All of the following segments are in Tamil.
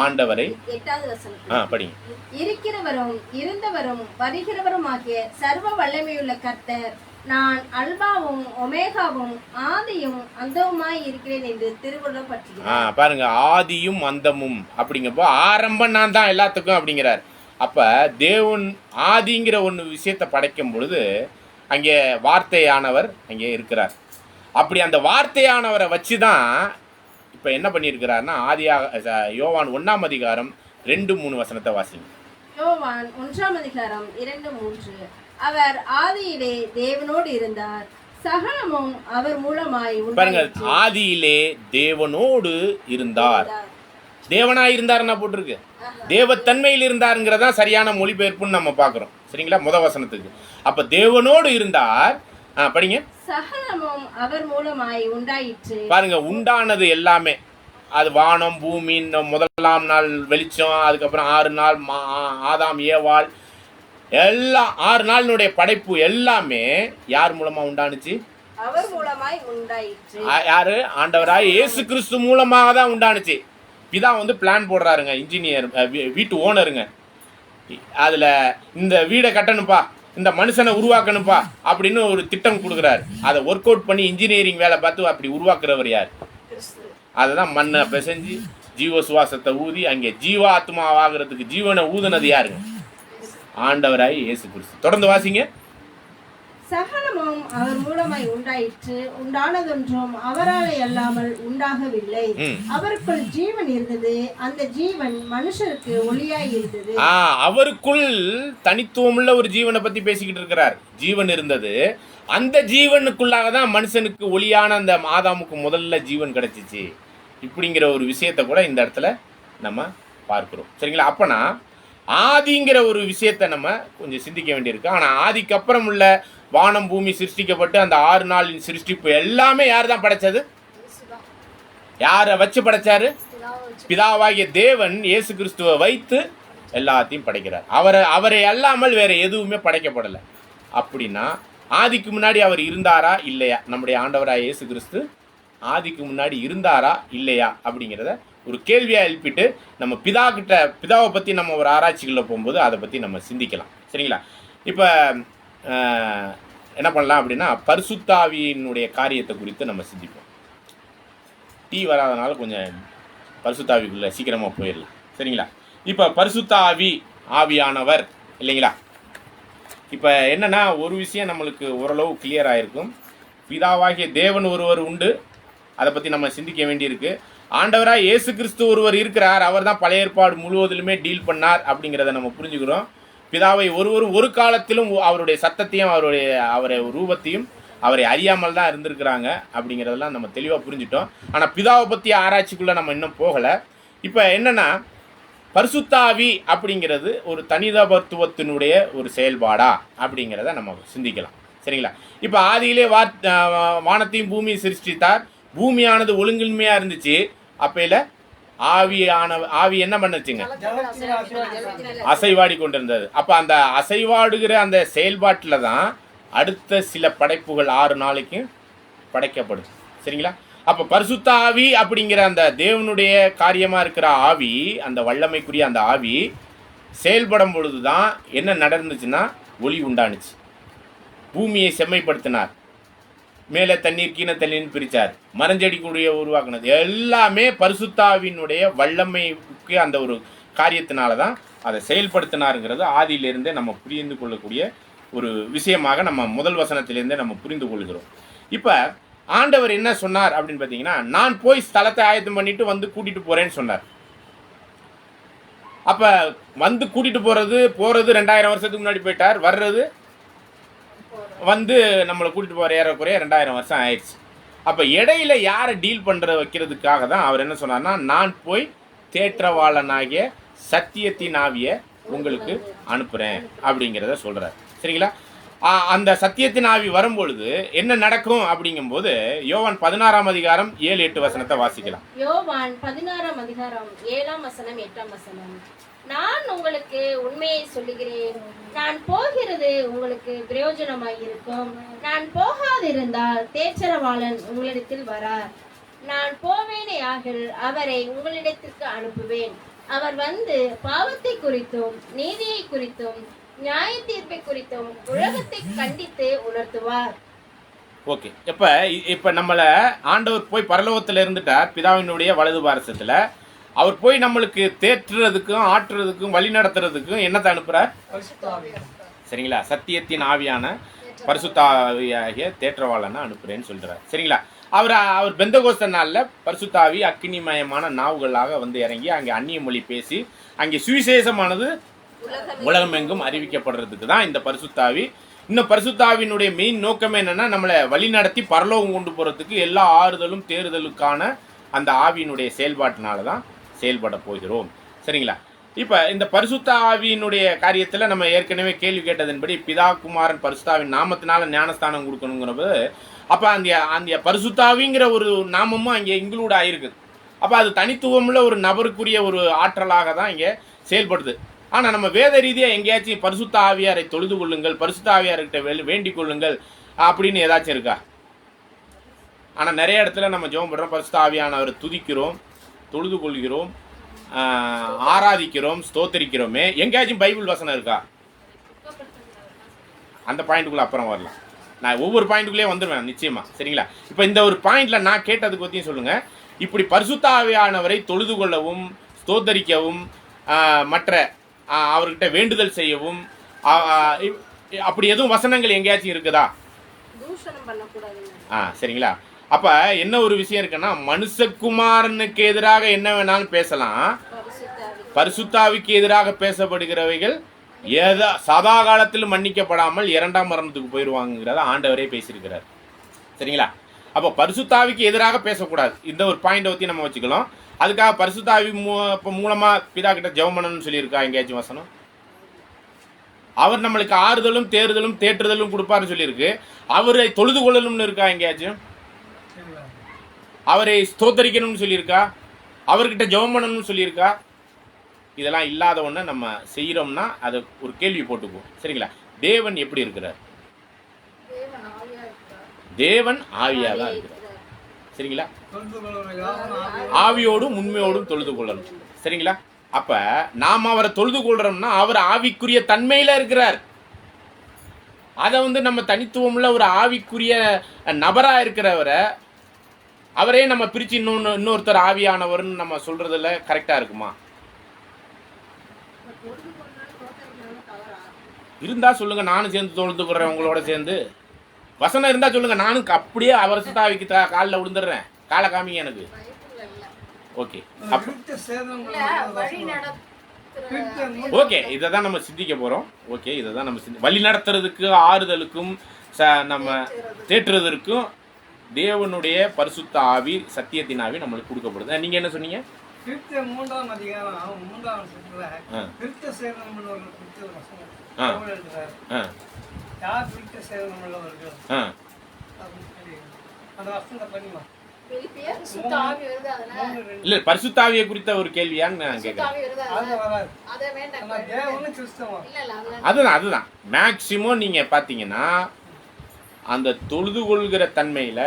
ஆண்டவரை 8வது வசனம். படிங்க. இருக்கிறவரும் இருந்தவரும் வருகிறவரும் ஆகிய சர்வ வல்லமையுள்ள கர்த்தர், நான் அல்பாவும் ஒமேகாவும் ஆதியும் அந்தமுமாய் இருக்கிறேன் என்று திருவள்ளுவர் பற்றுகிறார். பாருங்க, ஆதியும் அந்தமும் அப்படிங்கப்போ ஆரம்பம் நான் தான் எல்லாத்துக்கும் அப்படிங்கிறார். அப்ப தேவன் ஆதிங்கிற ஒன்று விஷயத்தை படைக்கும் பொழுது அங்கே வார்த்தையானவர் அங்கே இருக்கிறார். அப்படி அந்த வார்த்தையானவரை வச்சு தான் இப்போ என்ன பண்ணியிருக்கிறாருன்னா, ஆதியாக யோவான் 1ஆம் அதிகாரம் 2-3 வசனத்தை வாசிங்க. யோவான் 1ஆம் அதிகாரம் 2-3. அவர் ஆதியிலே தேவனோடு இருந்தார், சகலமும் அவர் மூலமாய் பாருங்க, ஆதியிலே தேவனோடு இருந்தார். தேவனாய் இருந்தாருன்னா போட்டிருக்கு, தேவத்தன்மையில் இருந்தாருங்கிறதா சரியான மொழிபெயர்ப்புன்னு நம்ம பார்க்குறோம். சரிங்களா, முத வசனத்துக்கு. அப்ப தேவனோடு இருந்தார். படிங்க. சகலமும் அவர் மூலமாய் உண்டாயிற்று. பாருங்க, உண்டானது எல்லாமே, அது வானம் பூமி, முதலாம் நாள் வெளிச்சம், அதுக்கப்புறம் 6 நாள் ஆதாம் ஏவாள், எல்லாம் 6 நாளினுடைய படைப்பு எல்லாமே யார் மூலமா உண்டானுச்சு? அவர் மூலமாய் உண்டாயிற்று. யாரு? ஆண்டவராய் இயேசு கிறிஸ்து மூலமாக தான் உண்டானுச்சு. பிதா பிளான் போடுறாருங்க, இன்ஜினியர், வீட்டு ஓனருங்க. அதுல இந்த வீடை கட்டணுப்பா, இந்த மனுஷனை உருவாக்கணுப்பா அப்படின்னு ஒரு திட்டம் கொடுக்குறாரு. அதை ஒர்க் அவுட் பண்ணி இன்ஜினியரிங் வேலை பார்த்து அப்படி உருவாக்குறவர் யார்? அதுதான் மண்ணை பிசைஞ்சு ஜீவ சுவாசத்தை ஊதி அங்கே ஜீவாத்மாவாகிறதுக்கு ஜீவனை ஊதுனது யாருங்க? ஆண்டவராய் இயேசு கிறிஸ்து. தொடர்ந்து வாசிங்க. சகலமும் அவர் மூலமாய் உண்டாயிற்று, உண்டானதொன்றும் அவராலே அல்லாமல் உண்டாகவில்லை. அவருக்குள் ஜீவன் இருந்தது, அந்த ஜீவன் மனுஷருக்கு ஒளியாய் இருந்தது. அவருக்குள் தனித்துவமுள்ள ஒரு ஜீவனை பத்தி பேசிக்கிட்டு இருக்கிறார். ஜீவன் இருந்தது, அந்த ஜீவனுக்குள்ளாக தான் மனுஷனுக்கு ஒளியான அந்த ஆதாமுக்கு முதல்ல ஜீவன் கிடைச்சிச்சு. இப்படிங்கிற ஒரு விஷயத்த கூட இந்த இடத்துல நம்ம பார்க்கிறோம். சரிங்களா? அப்பனா ஆதிங்கிற ஒரு விஷயத்த நம்ம கொஞ்சம் சிந்திக்க வேண்டியிருக்கு. ஆனால் ஆதிக்கு அப்புறம் உள்ள வானம் பூமி சிருஷ்டிக்கப்பட்டு அந்த 6 நாளின் சிருஷ்டிப்பு எல்லாமே யார் தான் படைச்சது? யாரை வச்சு படைச்சாரு? பிதாவாகிய தேவன் இயேசு கிறிஸ்துவை வைத்து எல்லாத்தையும் படைக்கிறார். அவரை அல்லாமல் வேற எதுவுமே படைக்கப்படலை. அப்படின்னா ஆதிக்கு முன்னாடி அவர் இருந்தாரா இல்லையா? நம்முடைய ஆண்டவராக இயேசு கிறிஸ்து ஆதிக்கு முன்னாடி இருந்தாரா இல்லையா அப்படிங்கிறத ஒரு கேள்வியாக எழுப்பிட்டு நம்ம பிதாவை பற்றி நம்ம ஒரு ஆராய்ச்சிகளில் போகும்போது அதை பற்றி நம்ம சிந்திக்கலாம். சரிங்களா? இப்போ என்ன பண்ணலாம் அப்படின்னா, பரிசுத்த ஆவியினுடைய காரியத்தை குறித்து நம்ம சிந்திப்போம். டீ வராதனால கொஞ்சம் பரிசுத்த ஆவிக்குள்ளே சீக்கிரமாக போயிடலாம். சரிங்களா? இப்போ பரிசுத்த ஆவியானவர் இல்லைங்களா? இப்போ என்னென்னா, ஒரு விஷயம் நம்மளுக்கு ஓரளவு கிளியர் ஆகிருக்கும். பிதாவாகிய தேவன் ஒருவர் உண்டு, அதை பற்றி நம்ம சிந்திக்க வேண்டியிருக்கு. ஆண்டவராக இயேசு கிறிஸ்து ஒருவர் இருக்கிறார், அவர் தான் பழைய ஏற்பாடு முழுவதிலுமே டீல் பண்ணார் அப்படிங்கிறத நம்ம புரிஞ்சுக்கிறோம். பிதாவை ஒரு காலத்திலும் அவருடைய சத்தத்தையும் அவரை ரூபத்தையும் அவரை அறியாமல் தான் இருந்திருக்கிறாங்க அப்படிங்கிறதெல்லாம் நம்ம தெளிவாக புரிஞ்சிட்டோம். ஆனால் பிதாவை பற்றி ஆராய்ச்சிக்குள்ளே நம்ம இன்னும் போகலை. இப்போ என்னென்னா, பரிசுத்த ஆவி அப்படிங்கிறது ஒரு தனிதபத்துவத்தினுடைய ஒரு செயல்பாடா அப்படிங்கிறத நம்ம சிந்திக்கலாம். சரிங்களா? இப்போ ஆதியிலே வானத்தையும் பூமியை சிருஷ்டித்தார். பூமியானது ஒழுங்கின்மையாக இருந்துச்சு. அப்பையில் ஆவி என்ன பண்ணுச்சுங்க? அசைவாடி கொண்டிருந்தது. அப்போ அந்த அசைவாடுகிற அந்த செயல்பாட்டில் தான் அடுத்த சில படைப்புகள் 6 நாளைக்கு படைக்கப்படுது. சரிங்களா? அப்போ பரிசுத்த ஆவி அப்படிங்கிற அந்த தேவனுடைய காரியமாக இருக்கிற ஆவி, அந்த வல்லமைக்குரிய அந்த ஆவி செயல்படும் பொழுது தான் என்ன நடந்துச்சுன்னா, ஒளி உண்டானுச்சு. பூமியை செம்மைப்படுத்தினார், மேலே தண்ணீர் கீழே தண்ணீர்னு பிரித்தார், மரஞ்செடி கூடிய உருவாக்குனது எல்லாமே பரிசுத்த ஆவியினுடைய வல்லமைக்கு அந்த ஒரு காரியத்தினால தான் அதை செயல்படுத்தினாருங்கிறது ஆதியிலிருந்தே நம்ம புரிந்து கொள்ளக்கூடிய ஒரு விஷயமாக நம்ம முதல் வசனத்திலேருந்தே நம்ம புரிந்து கொள்கிறோம். இப்போ ஆண்டவர் என்ன சொன்னார் அப்படின்னு பார்த்தீங்கன்னா, நான் போய் ஸ்தலத்தை ஆயத்தம் பண்ணிட்டு வந்து கூட்டிட்டு போறேன்னு சொன்னார். அப்போ வந்து கூட்டிட்டு போறது 2000 வருஷத்துக்கு முன்னாடி போயிட்டார், வர்றது நம்மளை கூட்டிட்டு போகிற ஏறக்குறைய 2000 வருஷம் ஆயிடுச்சு. அப்போ இடையில யாரை டீல் வைக்கிறதுக்காக தான் அவர் என்ன சொன்னார்னா, நான் போய் தேற்றவாளனாகிய சத்தியத்தின் ஆவியை உங்களுக்கு அனுப்புகிறேன் அப்படிங்கிறத சொல்கிறார். சரிங்களா? அந்த சத்தியத்தின் ஆவி வரும்பொழுது என்ன நடக்கும் அப்படிங்கும்போது யோவான் 16ஆம் அதிகாரம் 7-8 வசனத்தை வாசிக்கலாம். யோவான் 16ஆம் அதிகாரம் 7ஆம் வசனம் 8ஆம் வசனம். நான் உங்களுக்கு உண்மையை சொல்லுகிறேன், நான் போகிறது உங்களுக்கு பிரயோஜனமாய் இருக்கும். நான் போகாதிருந்தால் தேற்றரவாளன் உங்களிடத்தில் வரார். நான் போவேனே ஆகில் அவரை உங்களிடத்திற்கு அனுப்புவேன். அவர் வந்து பாவத்தை குறித்தும் நீதியை குறித்தும் நியாய தீர்ப்பை குறித்தும் உலகத்தை கண்டித்து உணர்த்துவார். ஓகே, இப்ப நம்மள ஆண்டவர் போய் பரலோகத்துல இருந்துட்டார், பிதாவினுடைய வலது பாரசத்துல. அவர் போய் நம்மளுக்கு தேற்றுறதுக்கும் ஆற்றுறதுக்கும் வழி நடத்துறதுக்கும் என்னத்தை அனுப்புறார்? சரிங்களா? சத்தியத்தின் ஆவியான பரிசுத்தாவியாகிய தேற்றவாளனை அனுப்புறேன்னு சொல்றார். சரிங்களா? அவர் பெந்தகோஸ்த நாள்ல பரிசுத்தாவி அக்கினிமயமான நாவுகளாக வந்து இறங்கி அங்கே அந்நிய மொழி பேசி அங்கே சுவிசேஷமானது உலகமெங்கும் அறிவிக்கப்படுறதுக்கு தான் இந்த பரிசுத்தாவி. இன்னும் பரிசுத்தாவினுடைய மெயின் நோக்கம் என்னன்னா, நம்மளை வழி நடத்தி பரலோகம் கொண்டு போறதுக்கு எல்லா ஆறுதலும் தேறுதலுக்கான அந்த ஆவியினுடைய செயல்பாட்டினால தான் செயல்பட போகிறோம். சரிங்களா? இப்ப இந்த பரிசுத்த ஆவியினுடைய காரியத்துல நம்ம ஏற்கனவே கேள்வி கேட்டதன்படி பிதா குமாரன் பரிசுத்தாவின் நாமத்தினால ஞானஸ்தானம் கொடுக்கணுங்கிறப்ப அப்ப அந்த பரிசுத்தாவிங்கிற ஒரு நாமமும் அங்கே இன்க்ளூட் ஆயிருக்கு. அப்ப அது தனித்துவமுள்ள ஒரு நபருக்குரிய ஒரு ஆற்றலாக தான் இங்கே செயல்படுது. ஆனா நம்ம வேத ரீதியா எங்கேயாச்சும் பரிசுத்த ஆவியாரை தொழுது கொள்ளுங்கள், பரிசுத்த ஆவியார்கிட்ட வேண்டிக் கொள்ளுங்கள் அப்படின்னு ஏதாச்சும் இருக்கா? ஆனா நிறைய இடத்துல நம்ம ஜெபம் பண்றோம், பரிசுத்த ஆவியானவரை துதிக்கிறோம், தொழுது கொள்கிறோம், ஆராதிக்கிறோம், ஸ்தோத்தரிக்கிறோமே. எங்கேயாச்சும் பைபிள் வசனம் இருக்கா? அந்த பாயிண்ட்டுக்குள்ள அப்புறம் வரலாம். நான் ஒவ்வொரு பாயிண்ட்டுக்குள்ளே வந்துடுவேன் நிச்சயமா. சரிங்களா? இப்போ இந்த ஒரு பாயிண்ட்ல நான் கேட்டதுக்கு பற்றியும் சொல்லுங்க. இப்படி பரிசுத்த ஆவியானவரை தொழுது கொள்ளவும் ஸ்தோத்தரிக்கவும் மற்ற அவர்கிட்ட வேண்டுதல் செய்யவும் அப்படி எதுவும் வசனங்கள் எங்கேயாச்சும் இருக்குதா? சரிங்களா? அப்ப என்ன ஒரு விஷயம் இருக்குன்னா, மனுஷகுமாரனுக்கு எதிராக என்ன வேணாலும் பேசலாம், பரிசுத்தாவிக்கு எதிராக பேசப்படுகிறவைகள் சதா காலத்தில் மன்னிக்கப்படாமல் இரண்டாம் மரணத்துக்கு போயிடுவாங்கிறத ஆண்டவரே பேசியிருக்கிறார். சரிங்களா? அப்போ பரிசுத்தாவிக்கு எதிராக பேசக்கூடாது. இந்த ஒரு பாயிண்டை பற்றி நம்ம வச்சுக்கலாம். அதுக்காக பரிசுத்தாவி மூலமா பிதா கிட்ட ஜெபம் பண்ணணும்னு சொல்லியிருக்கா எங்கேயாச்சும் வசனம்? அவர் நம்மளுக்கு ஆறுதலும் தேறுதலும் தேற்றுதலும் கொடுப்பாருன்னு சொல்லியிருக்கு. அவரை தொழுது கொள்ளணும்னு இருக்கா எங்கேயாச்சும்? அவரை ஸ்தோத்தரிக்கணும்னு சொல்லியிருக்கா? அவர்கிட்ட ஜெபம் பண்ணணும்னு சொல்லியிருக்கா? இதெல்லாம் இல்லாத ஒன்று நம்ம செய்கிறோம்னா அதை ஒரு கேள்வி போட்டுக்குவோம். சரிங்களா? தேவன் எப்படி இருக்கிறார்? தேவன் ஆவியாக தான் இருக்கிறார். சரிங்களா? ஆவியோடும் உண்மையோடும் தொழுது கொள்ளணும். சரிங்களா? அப்ப நாம் அவரை தொழுது கொள்றோம்னா அவர் ஆவிக்குரிய தன்மையில இருக்கிறார். அதை வந்து நம்ம தனித்துவமுள்ள ஒரு ஆவிக்குரிய நபரா இருக்கிறவரை அவரே நம்ம பிரிச்சு இன்னொருத்தர் ஆவியானவர்னு நம்ம சொல்றதுல கரெக்டா இருக்குமா? இருந்தா சொல்லுங்க, நானும் சேர்ந்து தொழுது கொள்றேன் உங்களோட சேர்ந்து. வசனம் இருந்தா சொல்லுங்க, நானும் அப்படியே அவரசுத்தாவிக்கு காலில் விழுந்துடுறேன். காலை காமிங்க எனக்கு. ஓகே, ஓகே, இதை தான் நம்ம சிந்திக்க போறோம். ஓகே, இதை தான் நம்ம வழி நடத்துறதுக்கு ஆறுதலுக்கும் நம்ம தேற்றுறதற்கும் தேவனுடைய பரிசுத்த ஆவி சத்தியத்தின் ஆவி நம்மளுக்கு கொடுக்கப்படுது. நீங்க என்ன சொன்னீங்க? இல்ல பரிசுத்தாவியை குறித்த ஒரு கேள்வியான்னு நான் கேட்கிறேன். அதுதான் மேக்சிமம் நீங்க பாத்தீங்கன்னா அந்த தொழுது கொள்கிற தன்மையில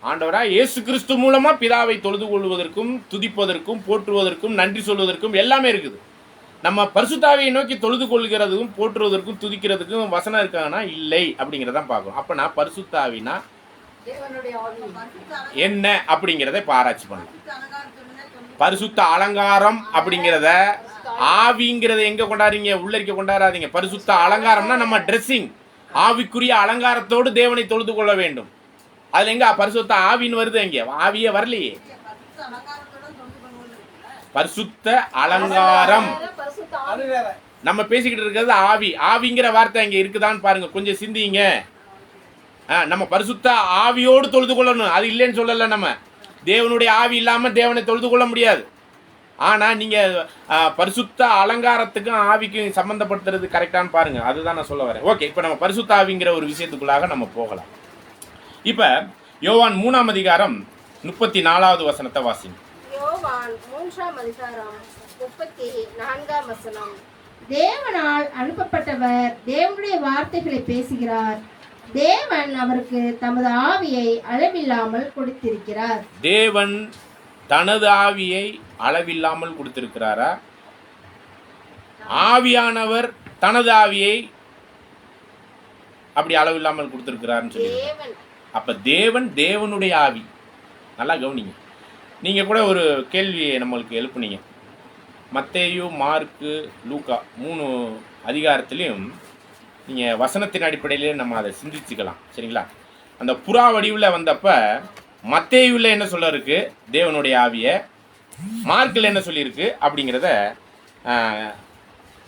ஆண்டவரா இயேசு கிறிஸ்து மூலமா பிதாவை தொழுது கொள்வதற்கும் துதிப்பதற்கும் போற்றுவதற்கும் நன்றி சொல்வதற்கும் எல்லாமே இருக்குது. நம்ம பரிசுத்தாவியை நோக்கி தொழுது கொள்கிறதுக்கும் போற்றுவதற்கும் துதிக்கிறதுக்கும் வசனம் இருக்காங்கன்னா இல்லை அப்படிங்கிறதான் பார்க்கணும். அப்ப நான் பரிசுத்தாவினா என்ன அப்படிங்கிறத இப்ப ஆராய்ச்சி பண்ணலாம். பரிசுத்த அலங்காரம் அப்படிங்கிறத ஆவிங்கிறத எங்க கொண்டாடுறீங்க? உள்ளரிக்க கொண்டாடாதீங்க. பரிசுத்த அலங்காரம்னா நம்ம ட்ரெஸ்ஸிங், ஆவிக்குரிய அலங்காரத்தோடு தேவனை தொழுது கொள்ள வேண்டும். அதுல எங்க பரிசுத்த ஆவின்னு வருது? எங்க ஆவியே வரலையே. பரிசுத்த அலங்காரம் நம்ம பேசிக்கிட்டு இருக்கிறது ஆவி. ஆவிங்கிற வார்த்தை இங்க இருக்குதான்னு பாருங்க, கொஞ்சம் சிந்திங்க. நம்ம பரிசுத்த ஆவியோடு தொழுது கொள்ளணும், அது இல்லைன்னு சொல்லல. நம்ம தேவனுடைய ஆவி இல்லாம தேவனை தொழுது கொள்ள முடியாது. ஆனா நீங்க பரிசுத்த அலங்காரத்துக்கும் ஆவிக்கும் சம்பந்தப்படுத்துறது கரெக்டான்னு பாருங்க, அதுதான் நான் சொல்ல வரேன். ஓகே, இப்ப நம்ம பரிசுத்த ஆவிங்கிற ஒரு விஷயத்துக்குள்ளாக நம்ம போகலாம். இப்ப யோவான் 3ஆம் அதிகாரம் 34வது வசனத்தை வாசிங்க. யோவான் 3ஆம் அதிகாரம் 34ஆம் வசனம். தேவனால் அனுப்பப்பட்டவர் தேவனுடைய வார்த்தைகளை பேசுகிறார். தேவன் அவருக்கு தமது ஆவியை அளவில்லாமல் கொடுத்திருக்கிறார். தேவன் தனது ஆவியை அளவில்லாமல் கொடுத்திருக்கிறாரா? ஆவியானவர் தனது ஆவியை அப்படி அளவு இல்லாமல் கொடுத்திருக்கிறாருன்னு சொல்லி. தேவன் அப்ப தேவனுடைய ஆவி. நல்லா கவனிங்க. நீங்க கூட ஒரு கேள்வியை நம்மளுக்கு எழுப்புனீங்க. மத்தேயு, மார்க்கு, லூக்கா 3 அதிகாரத்திலையும் நீங்கள் வசனத்தின் அடிப்படையிலே நம்ம அதை சிந்திச்சுக்கலாம். சரிங்களா? அந்த புறா வடிவில் வந்தப்ப மத்தேயுவில் என்ன சொல்ல இருக்கு? தேவனுடைய ஆவியை. மார்க்கில் என்ன சொல்லியிருக்கு அப்படிங்கிறத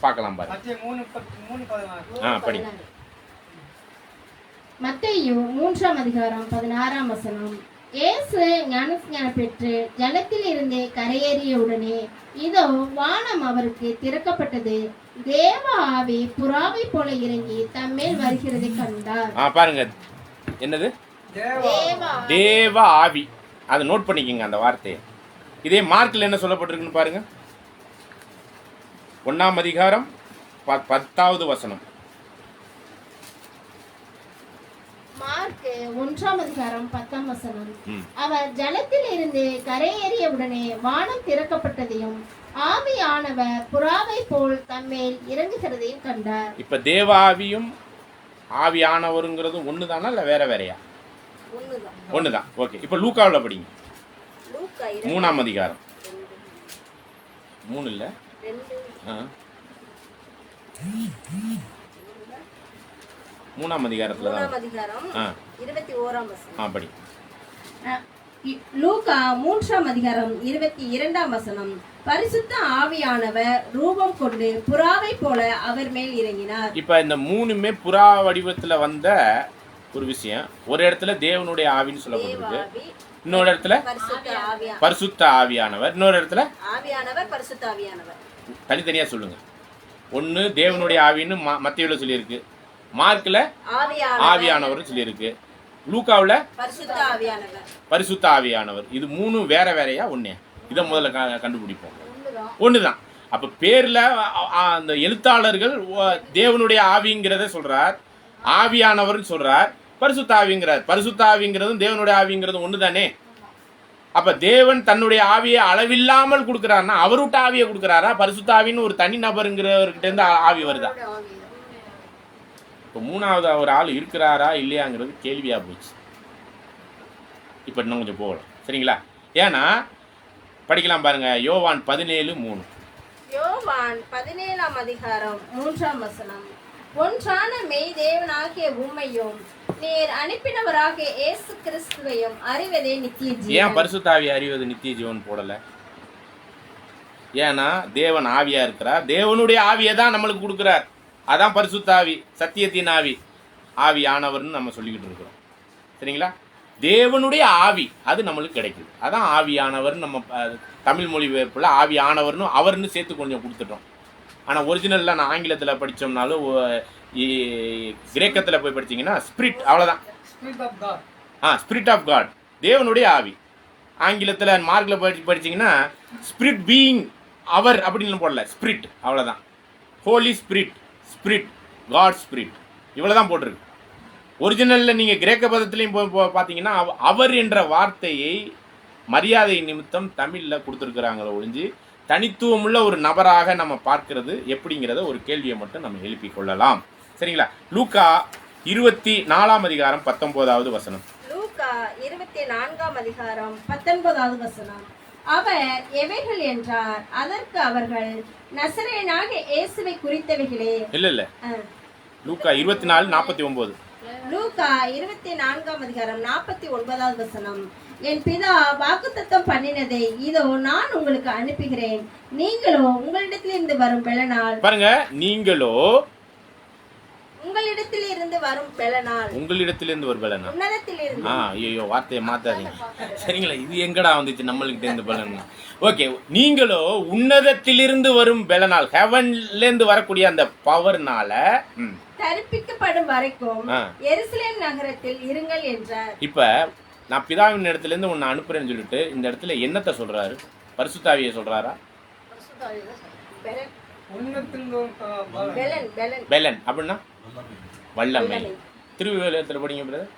பார்க்கலாம் பாருங்க. படி. மத்தேயு 3ஆம் அதிகாரம் 16ஆம் வசனம். இயேசு ஞானஸ்நானம் பெற்று ஜலத்தில் இருந்து கரையேறிய உடனே இதோ வானம் அவருக்கு திறக்கப்பட்டது, தேவ ஆவி புறாவை போல இறங்கி தம்மேல் வருகிறதை கண்டார். பாருங்க, என்னது? தேவ ஆவி. அதை நோட் பண்ணிக்கங்க அந்த வார்த்தையை. இதே மார்க்கில் என்ன சொல்லப்பட்டிருக்குன்னு பாருங்க. 1ஆம் அதிகாரம் 10வது வசனம். மார்க் 1ஆம் அதிகாரம் 10ஆம் வசனம். அவர் ஜலத்தில் இருந்து கரையேறிய உடனே வானம் திறக்கப்பட்டதையும் ஆவியானவர் புறாவை போல் தம்மேல் இறங்குகிறதையும் கண்டார். இப்ப தேவ ஆவியும் ஆவியானவருங்கிறது ஒண்ணுதானா இல்ல வேற வேறையா? ஒண்ணுதான். ஓகே. இப்ப லூக்காவில் படிங்க. 3ஆம் அதிகாரம். 3 இல்ல 3ஆம் அதிகாரத்துல தான். 21ஆம் வசனம். படி. லூக்கா 3ஆம் அதிகாரம் 22ஆம் வசனம். பரிசுத்த ஆவியானவர் ரூபம் கொண்டு புறாவை போல அவர் மேல் இறங்கினார். இப்ப இந்த 3மே புறா வடிவத்துல வந்த ஒரு விஷயம். ஒரு இடத்துல தேவனுடைய ஆவின்னு சொல்லப்பட்டிருக்கு, இன்னொரு இடத்துல பரிசுத்த ஆவியானவர், இன்னொரு இடத்துல ஆவியானவர் பரிசுத்த ஆவியானவர். தனித்தனியா சொல்லுங்க. ஒன்னு தேவனுடைய ஆவின்னு மத்தேயுல சொல்லியிருக்கு, மார்க்ல ஆவியானவர் சொல்லியிருக்கு, லூக்காவில் பரிசுத்த ஆவியானவர். இது 3 வேற வேறையா ஒன்னே? இதை முதல்ல கண்டுபிடிப்போம். ஒண்ணுதான். அப்ப பேர்ல அந்த எழுத்தாளர்கள் தேவனுடைய ஆவிங்கிறத சொல்றார், ஆவியானவர் சொல்றார், பரிசுத்த ஆவிங்கிறார். பரிசுத்த ஆவிங்கிறதும் தேவனுடைய ஆவிங்கிறதும் ஒண்ணுதானே? அப்ப தேவன் தன்னுடைய ஆவியை அளவில்லாமல் கொடுக்கிறாருன்னா அவருட்ட ஆவியை கொடுக்கிறாரா? பரிசுத்த ஆவின்னு ஒரு தனி நபருங்கிறவர்கிட்ட இருந்து ஆவி வருதா? இப்போ 3வது ஒரு ஆள் இருக்கிறாரா இல்லையாங்கிறது கேள்வியா போச்சு. இப்போ இன்னும் கொஞ்சம் போகலாம். சரிங்களா? ஏன்னா படிக்கலாம் பாருங்க. யோவான் 17:3. யோவான் 17ஆம் அதிகாரம் 3ஆம் வசனம். ஒன்றான மெய் தேவனாகிய உம்மையும் நீர் அனுப்பினவராகிய இயேசு கிறிஸ்துவையும் அறிவதே நித்திய ஜீவன். ஏன் பரிசுத்த ஆவி அறிவது நித்திய ஜீவன் போடல? ஏன்னா தேவன் ஆவியா இருக்கிறார், தேவனுடைய ஆவியை தான் நம்மளுக்கு கொடுக்குறார். அதான் பரிசுத்த ஆவி, சத்தியத்தின் ஆவி, ஆவியானவர்னு நம்ம சொல்லிக்கிட்டு இருக்கிறோம். சரிங்களா? தேவனுடைய ஆவி அது நம்மளுக்கு கிடைக்குது. அதான் ஆவியானவர். நம்ம தமிழ் மொழிபெயர்ப்புல ஆவியானவர்னு அவர்னு சேர்த்து கொஞ்சம் கொடுத்துட்டோம். ஆனால் ஒரிஜினலில் நான் ஆங்கிலத்தில் படித்தோம்னாலும் கிரேக்கத்தில் போய் படித்தீங்கன்னா ஸ்பிரிட், அவ்வளோதான். ஸ்பிரிட் ஆஃப் காட், தேவனுடைய ஆவி. ஆங்கிலத்தில் மார்க்கில் படித்தீங்கன்னா ஸ்பிரிட் பீயிங் அவர் அப்படின்னு போடல, ஸ்பிரிட், அவ்வளோதான். Holy spirit, spirit, god spirit, இவ்வளோ தான் போட்டிருக்கு. ஒரிஜினலில் நீங்கள் கிரேக்க பதத்துலேயும் பார்த்தீங்கன்னா அவர் என்ற வார்த்தையை மரியாதை நிமித்தம் தமிழில் கொடுத்துருக்குறாங்களோ ஒழிஞ்சு தனித்துவமுள்ள ஒரு நபராக நம்ம பார்க்கிறது எப்படிங்கிறத ஒரு கேள்வியை மட்டும் நம்ம எழுப்பிக் கொள்ளலாம். சரிங்களா? லூக்கா 24ஆம் அதிகாரம் 19வது வசனம். லூக்கா 24ஆம் அதிகாரம் 19வது வசனம். அவர் எவைகள் என்றார். அதற்கு அவர்கள் நசரேயனாகிய இயேசுவை குறித்தவைகளே. இல்ல லூக்கா 24:49. லூக்கா 24ஆம் அதிகாரம் 49வது வசனம். என் பிதா வாக்குத்தத்தம் பண்ணினதை இதோ நான் உங்களுக்கு அனுப்புகிறேன், நீங்களோ உங்களிடத்திலிருந்து வரும் பெலனால். பாருங்க, நீங்களோ உங்களிடத்திலிருந்து வரும் பெலனால். உங்களிடத்திலிருந்து வரும் பெலனா? உன்னதத்திலிருந்து. ஐயோ, வார்த்தையை மாத்தாதீங்க. சரிங்களா? இது எங்கடா வந்துச்சு நம்மளுக்கிட்ட இருந்து பெலன்? ஓகே, நீங்களோ உன்னதத்திலிருந்து வரும் பெலனால், ஹெவன்ல இருந்து வரக்கூடிய அந்த பவர்னால தரிப்பிக்கப்படும் வரைக்கும் எருசலேம் நகரத்தில் இருங்கள் என்றார். இப்ப நான் பிதாவின் இடத்துல இருந்து உன்னை அனுப்புறேன்னு சொல்லிட்டு இந்த இடத்துல என்னத்தை சொல்றாரு? பரிசுத்தாவியை சொல்றாரா? பெலன் அப்படின்னா வல்லமை. திருவிழத்தில் படிங்க பிரதர்.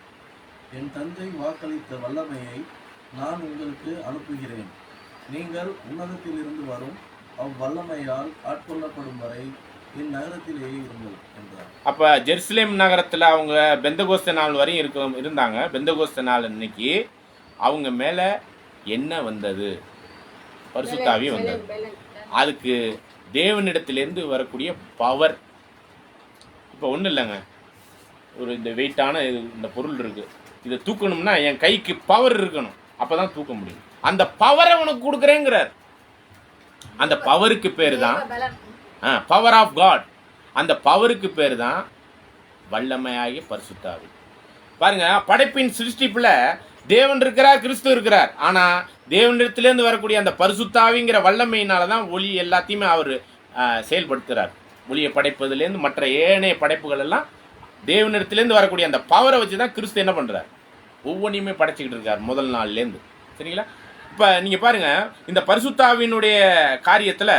என் தந்தை வாக்களித்த வல்லமையை நான் உங்களுக்கு அனுப்புகிறேன், நீங்கள் உன்னதத்திலிருந்து வரும் அவ்வல்லமையால் ஆட்கொள்ளப்படும் வரை இந்நகரத்திலேயே இருங்கள் என்றார். அப்போ ஜெருசலேம் நகரத்தில் அவங்க பெந்தகோஸ்த நாள் வரையும் இருந்தாங்க. பெந்தகோஸ்த நாள் அன்னைக்கு அவங்க மேலே என்ன வந்தது? பரிசுத்தாவி வந்தது. அதுக்கு தேவனிடத்திலேருந்து வரக்கூடிய பவர். இப்போ ஒன்றும் இல்லைங்க, ஒரு இந்த வெயிட்டான இந்த பொருள் இருக்குது, இதை தூக்கணும்னா என் கைக்கு பவர் இருக்கணும், அப்போ தான் தூக்க முடியும். அந்த பவரை உனக்கு கொடுக்குறேங்கிறார். அந்த பவருக்கு பேர் தான் பவர் ஆஃப் காட். அந்த பவருக்கு பேர் தான் வல்லமையாகிய பரிசுத்தாவி. பாருங்க, படைப்பின் சிருஷ்டிப்புல தேவன் இருக்கிறார், கிறிஸ்து இருக்கிறார். ஆனால் தேவனிடத்திலேருந்து வரக்கூடிய அந்த பரிசுத்தாவிங்கிற வல்லமையினால தான் ஒளி எல்லாத்தையுமே அவர் செயல்படுத்துகிறார். ஒளியை படைப்பதுலேருந்து மற்ற ஏனைய படைப்புகள் எல்லாம் தேவனிடத்திலேருந்து வரக்கூடிய அந்த பவரை வச்சு தான் கிறிஸ்து என்ன பண்ணுறார், ஒவ்வொன்றையுமே படைச்சிக்கிட்டு இருக்கார் முதல் நாள்லேருந்து. சரிங்களா? இப்போ நீங்கள் பாருங்கள், இந்த பரிசுத்தாவினுடைய காரியத்தில்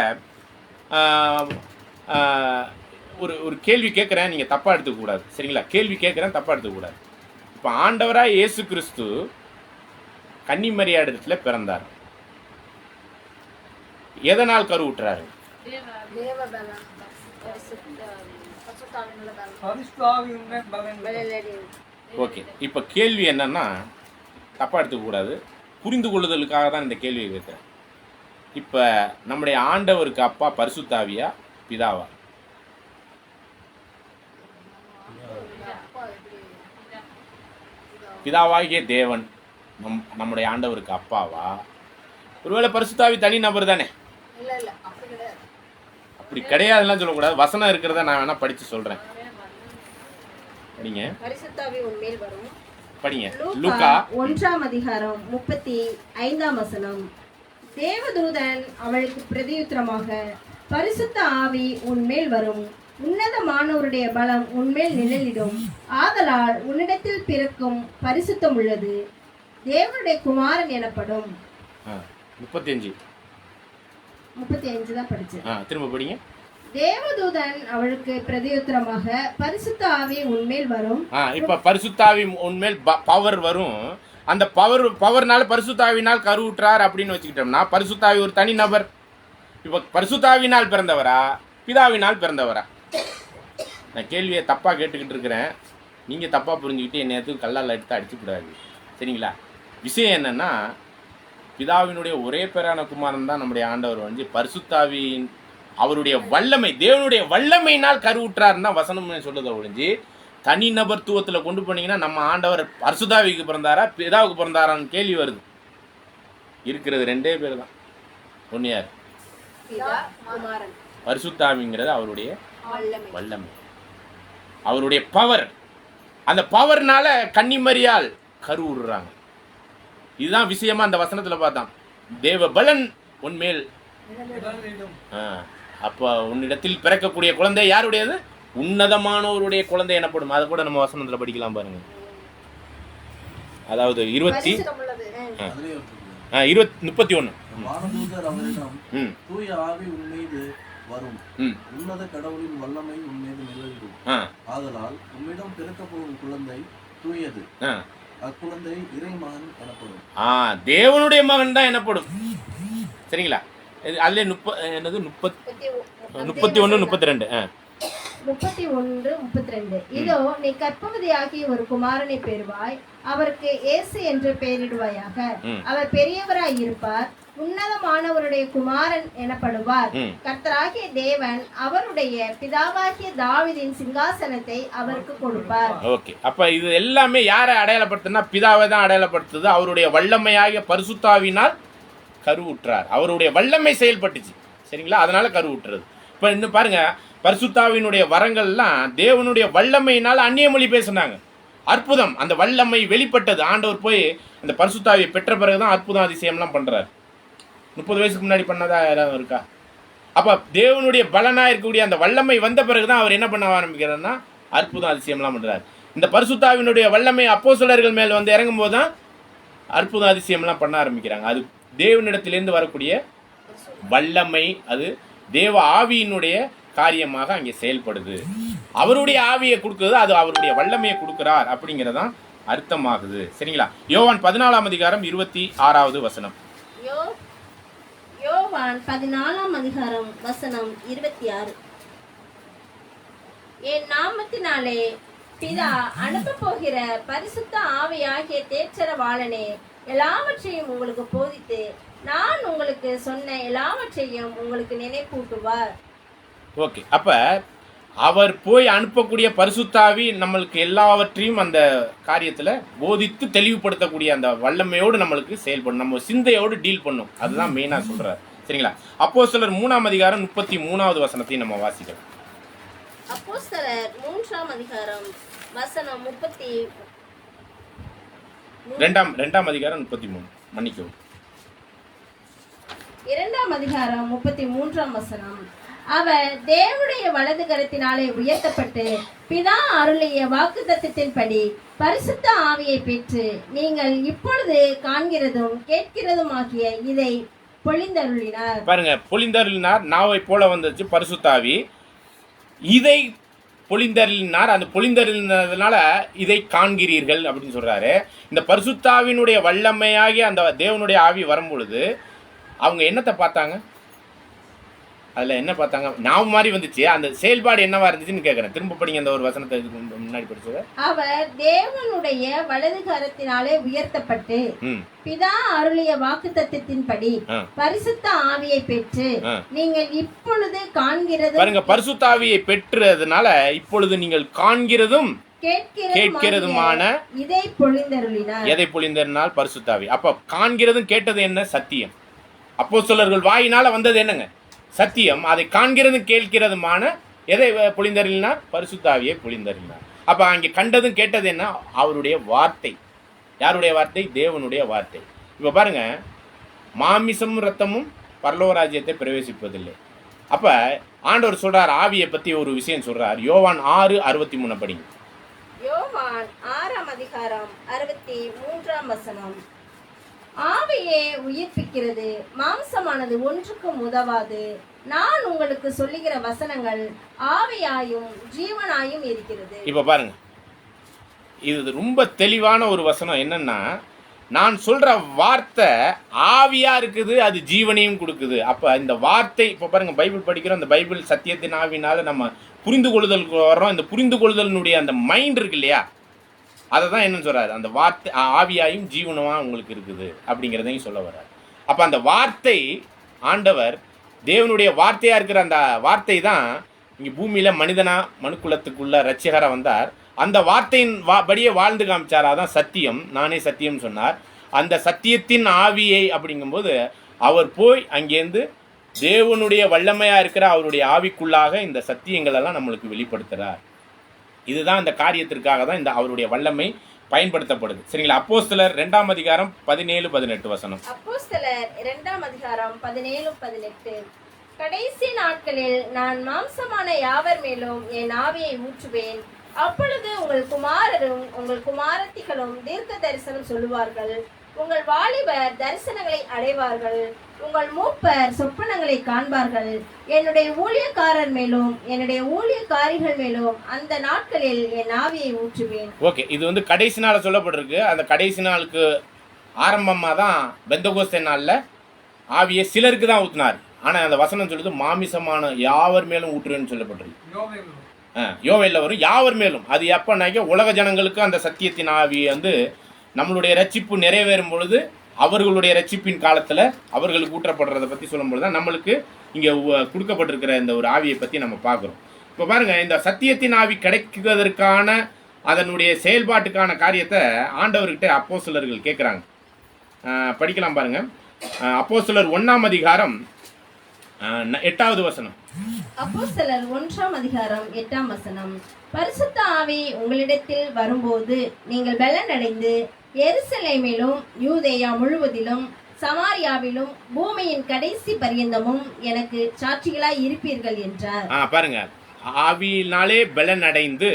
ஒரு கேள்வி கேட்குறேன், நீங்கள் தப்பாக எடுத்துக்கக்கூடாது. சரிங்களா? கேள்வி கேட்குறேன், தப்பாக எடுத்துக்கக்கூடாது. இப்போ ஆண்டவராக இயேசு கிறிஸ்து கன்னிமரியாளிடத்தில் பிறந்தார். எதனால் கருவுற்றாரு? ஓகே, இப்போ கேள்வி என்னன்னா, தப்பாக எடுத்துக்கக்கூடாது, புரிந்து கொள்ளுதலுக்காக தான் இந்த கேள்வியை கேட்குறேன். இப்போ நம்முடைய ஆண்டவருக்கு அப்பா பரிசுத்தாவியா பிதாவா? பிதாவாகிய தேவன் நம்முடைய ஆண்டவருக்கு அப்பாவா? ஒருவேளை பரிசுத்தாவி தனி நபர் தானே? அப்படி கிடையாதுலாம் சொல்லக்கூடாது. வசனம் இருக்கிறத நான் வேணா படிச்சு சொல்றேன். படிங்க, பரிசுத்தாவி உன்மேல் வரும். படிங்க. லூக்கா 1ஆம் அதிகாரம் 35ஆம் வசனம். தேவதூதன் அவளுக்கு பிரதியுத்தரமாக, பரிசுத்த ஆவி உன்மேல் வரும், உன்னதமானவருடைய பலம் உன்மேல் நிழலிடும், ஆதலால் உன்னிடத்தில் பிறக்கும் பரிசுத்தம் உள்ளது, தேவனுடைய குமாரன் எனப்படும். 35 தான் படிச்சேன். திரும்ப படிங்க. தேவதூதன் அவளுக்கு பிரதியுத்தரமாக, பரிசுத்த ஆவி உன்மேல் வரும். இப்ப பரிசுத்தாவி உன்மேல் பவர் வரும். அந்த பவர்னால பரிசுத்தாவினால் கருவுற்றார் அப்படின்னு வச்சுக்கிட்டோம்னா, பரிசுத்தாவி ஒரு தனி நபர். இப்ப பரிசுத்தாவினால் பிறந்தவரா பிதாவினால் பிறந்தவரா? நான் கேள்வியை தப்பா கேட்டுக்கிட்டு இருக்கிறேன். நீங்க தப்பா புரிஞ்சுக்கிட்டு என்னை எதுவும் கல்லால் எடுத்து அடிச்சுக்கூடாது. சரிங்களா? விஷயம் என்னன்னா, பிதாவினுடைய ஒரே பேரான குமாரன் தான் நம்முடைய ஆண்டவர் வந்து பரிசுத்தாவின் அவருடைய வல்லமை, தேவனுடைய வல்லமையினால் கருவுற்றாருன்னு தான் வசனம் சொல்லுதை ஒழிஞ்சு, தனி நபர்த்துவத்தில் கொண்டு போனீங்கன்னா நம்ம ஆண்டவர் பரிசுத்தாவிக்கு பிறந்தாரா பிதாவுக்கு பிறந்தாரான்னு கேள்வி வருது. இருக்கிறது ரெண்டே பேர் தான். ஒன்று யார்? பரிசுத்தாவிங்கிறது அவருடைய வல்லமை, அவருடைய பவர். அந்த பவர்னால கன்னிமரியால் கருவுறாங்க. இதுதான் விஷயமா அந்த வசனத்தில் பார்த்தான். தேவ பலன் உன்மேல். அப்போ உன்னிடத்தில் பிறக்கக்கூடிய குழந்தை யாருடையது? உன்னதமானவருடைய குழந்தை எனப்படும். அதை கூட நம்ம வசனத்தில் படிக்கலாம் பாருங்க. அதாவது 31. வானதூதர் அவரிடம், தூய ஆவி உன்மீது வரும், உன்னத கடவுளின் வல்லமை உன்மீது நிழலிடும், ஆதலால் உம்மிடம் பிறக்க போகும் குழந்தை தூயது, அக்குழந்தை இறைமகன் எனப்படும். தேவனுடைய மகன் தான் எனப்படும். சரிங்களா? அதுல 31 32. இதோ நீ கர்ப்பவதியாகி ஒரு குமாரனை பெறுவாய், அவருக்கு இயேசு என்று பெயரிடுவாயாக. அவர் பெரியவராய் இருப்பார், உன்னதமானவருடைய குமாரன் எனப்படுவார். கர்த்தராகிய தேவன் அவருடைய பிதாவாகிய தாவீதின் சிங்காசனத்தை அவருக்கு கொடுப்பார். ஓகே, அப்ப இது எல்லாமே யாரை அடையாளப்படுத்துனா பிதாவை தான் அடையாளப்படுத்துது. அவருடைய வல்லமையாகிய பரிசுத்தாவினால் கருவுற்றார். அவருடைய வல்லமை செயல்பட்டுச்சு. சரிங்களா? அதனால கருவுற்றது. இப்ப இன்னும் பாருங்க, பரிசுத்தாவினுடைய வரங்கள்லாம் தேவனுடைய வல்லமையினால் அந்நிய மொழி பேசினாங்க. அற்புதம், அந்த வல்லமை வெளிப்பட்டது. ஆண்டவர் போய் அந்த பரிசுத்தாவியை பெற்ற பிறகுதான் அற்புதம் அதிசயம்லாம் பண்றாரு. 30 வயசுக்கு முன்னாடி பண்ணதா யாராவது இருக்கா? அப்ப தேவனுடைய பலனா இருக்கக்கூடிய அந்த வல்லமை வந்த பிறகுதான் அவர் என்ன பண்ண ஆரம்பிக்கிறார்னா அற்புதம் அதிசயம்லாம் பண்றாரு. இந்த பரிசுத்தாவினுடைய வல்லமை அப்போஸ்தலர்கள் மேல் வந்து இறங்கும் போதுதான் அற்புதம் அதிசயம்லாம் பண்ண ஆரம்பிக்கிறாங்க. அது தேவனிடத்திலிருந்து வரக்கூடிய வல்லமை, அது தேவ ஆவியினுடைய காரியமாக அங்கே செயல்படுது. அவருடைய ஆவியை கொடுக்குறது, அது அவருடைய வல்லமையை கொடுக்கிறார் அப்படிங்கிறதான் அர்த்தமாகுது. சரிங்களா? யோவான் 14ஆம் அதிகாரம் 26வது வசனம். யோவான் 14ஆம் அதிகாரம் வசனம் 26. என் நாமத்தினாலே பிதா அனுப்ப போகிற பரிசுத்த ஆவியாகிய தேற்றரவாளனே எல்லாவற்றையும் உங்களுக்கு போதித்து நான் உங்களுக்கு சொன்ன எல்லாவற்றையும் உங்களுக்கு நினைப்பூட்டுவார். ஓகே, அப்ப அவர் போய் அனுப்பக்கூடிய பரிசுத்தாவி நம்மளுக்கு எல்லாவற்றையும் அந்த காரியத்துல போதித்து தெளிவுபடுத்தக்கூடிய அந்த வல்லமையோடு நம்மளுக்கு செயல்படும், நம்ம சிந்தையோடு டீல் பண்ணும். அதுதான் மெயினா சொல்றாரு. சரிங்களா? அப்போஸ்தலர் 3ஆம் அதிகாரம் 33வது வசனத்தை நம்ம வாசிக்கலாம். அப்போஸ்தலர் 3ஆம் அதிகாரம் வசனம் 2ஆம் அதிகாரம் 33, மன்னிக்கவும். 2ஆம் அதிகாரம் 33ஆம் வசனம். அவர் தேவனுடைய வலது கரத்தினாலே உயர்த்தப்பட்டு பிதா அருளிய வாக்குத்தத்தத்தின்படி பரிசுத்த ஆவியை பெற்று நீங்கள் இப்பொழுது காண்கிறதும் கேட்கிறதுமாகிய இதை பொழிந்தருளினார். பாருங்க, பொழிந்தருளினார், நாவை போல வந்துச்சு பரிசுத்தாவி. இதை பொழிந்தருளினார், அந்த பொழிந்தருளினதுனால இதை காண்கிறீர்கள் அப்படின்னு சொல்றாரு. இந்த பரிசுத்தாவினுடைய வல்லமையாகி அந்த தேவனுடைய ஆவி வரும் பொழுது அவங்க என்னத்தை பார்த்தாங்க? அதில் என்ன பார்த்தாங்க? நாவு மாதிரி வந்துச்சு. அந்த செயல்பாடு என்னவா இருந்துச்சுன்னு கேட்குறேன். திரும்ப படிங்க அந்த ஒரு வசனத்தை முன்னாடி படிச்சது. அவர் தேவனுடைய வலது கரத்தினாலே உயர்த்தப்பட்டு பிதா அருளிய வாக்குத்தத்தத்தின்படி பரிசுத்த ஆவியை பெற்று நீங்கள் இப்பொழுது காண்கிறது. பாருங்க, பரிசுத்த ஆவியை பெற்றதுனால இப்பொழுது நீங்கள் காண்கிறதும் கேட்கிறதுமான இதை பொழிந்தருளினார். எதை பொழிந்தருளினால்? பரிசுத்தாவி. அப்ப காண்கிறதும் கேட்டது என்ன? சத்தியம். அப்போஸ்தலர்கள் வாயினால வந்தது என்னங்க? சத்தியம். அதை காண்கிறதும் கேட்கிறதுமான எதை பொழிந்தருளினார்? பரிசுத்தாவியை பொழிந்தருளினார். அப்ப அங்கே கண்டதும் கேட்டது என்ன? அவருடைய வார்த்தை. யாருடைய வார்த்தை? தேவனுடைய வார்த்தை. இப்ப பாருங்க, மாமிசமும் ரத்தமும் பரலோக ராஜ்யத்தை பிரவேசிப்பதில்லை. அப்ப ஆண்டவர் சொல்றார், ஆவியை பத்தி ஒரு விஷயம் சொல்றார். யோவான் 6:63 படிங்க. யோவான் 6ஆம் அதிகாரம் 63ஆம் வசனம். ஆவியே உயிர்ப்பிக்கிறது, மாம்சமானது ஒன்றுக்கும் உதவாது. நான் உங்களுக்கு சொல்லுகிற வசனங்கள் ஆவியாயும் ஜீவனாயும் இருக்கிறது. இப்ப பாருங்க, இது ரொம்ப தெளிவான ஒரு வசனம். என்னன்னா, நான் சொல்ற வார்த்தை ஆவியா இருக்குது, அது ஜீவனையும் கொடுக்குது. அப்ப இந்த வார்த்தை, இப்ப பாருங்க, பைபிள் படிக்கிறோம். அந்த பைபிள் சத்தியத்தின் ஆவினால நம்ம புரிந்து கொள்ளுதலுக்கு வர்றோம். இந்த புரிந்து கொள்ளுதலினுடைய அந்த மைண்ட் இருக்கு இல்லையா, அதை தான் என்னன்னு சொல்றாரு, அந்த வார்த்தை ஆவியாயும் ஜீவனமா உங்களுக்கு இருக்குது அப்படிங்கிறதையும் சொல்ல வர்றாரு. அப்ப அந்த வார்த்தை, ஆண்டவர் தேவனுடைய வார்த்தையா இருக்கிற அந்த வார்த்தை தான் இங்க பூமியில மனிதனா மனுக்குலத்துக்குள்ள ரட்சகரா வந்தார். அந்த வார்த்தையின் படியே வாழ்ந்து காமிச்சார். அதான் சத்தியம், நானே சத்தியம் சொன்னார். அந்த சத்தியத்தின் ஆவியை அப்படிங்கும்போது அவர் போய் அங்கேருந்து தேவனுடைய வல்லமையா இருக்கிற அவருடைய ஆவிக்குள்ளாக இந்த சத்தியங்கள் எல்லாம் நம்மளுக்கு வெளிப்படுத்துறார். இதுதான் அந்த காரியத்திற்காக தான் இந்த அவருடைய வல்லமை பயன்படுத்தப்படுது. சரிங்களா? அப்போஸ்தலர் 2ஆம் அதிகாரம் 17-18 வசனம். அப்போஸ்தலர் 2ஆம் அதிகாரம் 17-18. கடைசி நாட்களில் நான் மாம்சமான யாவர் மேலும் என் ஆவியை ஊற்றுவேன். அப்பொழுது உங்கள் குமாரரும் உங்கள் குமாரத்திகளும் தீர்க்க தரிசனம் சொல்லுவார்கள். உங்கள் வாலிபர் தரிசனங்களை அடைவார்கள். உங்கள் மூப்பர் சொப்பனங்களை காண்பார்கள். என்னுடைய ஊழியக்காரர் மேலும் என்னுடைய ஊழியக்காரிகள் மேலும் அந்த நாட்களில் என் ஆவியை ஊற்றுவேன். ஓகே, இது வந்து கடைசி நாள் சொல்லப்பட்டிருக்கு. அந்த கடைசி நாளுக்கு ஆரம்பமாக தான் பெந்தகோஸ்தே நாளில் ஆவியை சிலருக்கு தான் ஊற்றினார். ஆனால் அந்த வசனம் சொல்லுது மாமிசமான யாவர் மேலும் ஊற்றுவேன்னு சொல்லப்பட்டிருக்கு. யோவேல்ல வரும் யாவர் மேலும். அது எப்போனாக்க உலக ஜனங்களுக்கு அந்த சத்தியத்தின் ஆவியை வந்து நம்மளுடைய ரட்சிப்பு நிறைவேறும் பொழுது அவர்களுடைய ரட்சிப்பின் காலத்தில் அவர்களுக்கு ஊற்றப்படுறதை பற்றி சொல்லும்போது தான் நம்மளுக்கு இங்கே கொடுக்கப்பட்டிருக்கிற இந்த ஒரு ஆவியை பற்றி நம்ம பார்க்குறோம். இப்போ பாருங்கள், இந்த சத்தியத்தின் ஆவி கிடைக்குவதற்கான அதனுடைய செயல்பாட்டுக்கான காரியத்தை ஆண்டவர்கிட்ட அப்போஸ்தலர்கள் கேட்குறாங்க. படிக்கலாம் பாருங்க. அப்போஸ்தலர் 1ஆம் அதிகாரம் 8வது வசனம். அப்போஸ்தலர் 1ஆம் அதிகாரம் 8ஆம் வசனம். பரிசுத்த ஆவி உங்களிடத்தில் வரும்போது நீங்கள் பலன் அடைந்து எருசலேமிலும் யூதேயா முழுவதிலும் சமாரியாவிலும் பூமியின் கடைசி பரியந்தமும் எனக்கு சாட்சிகளாய் இருப்பீர்கள் என்றார். பாருங்க, ஆவியினாலே பலன் அடைந்து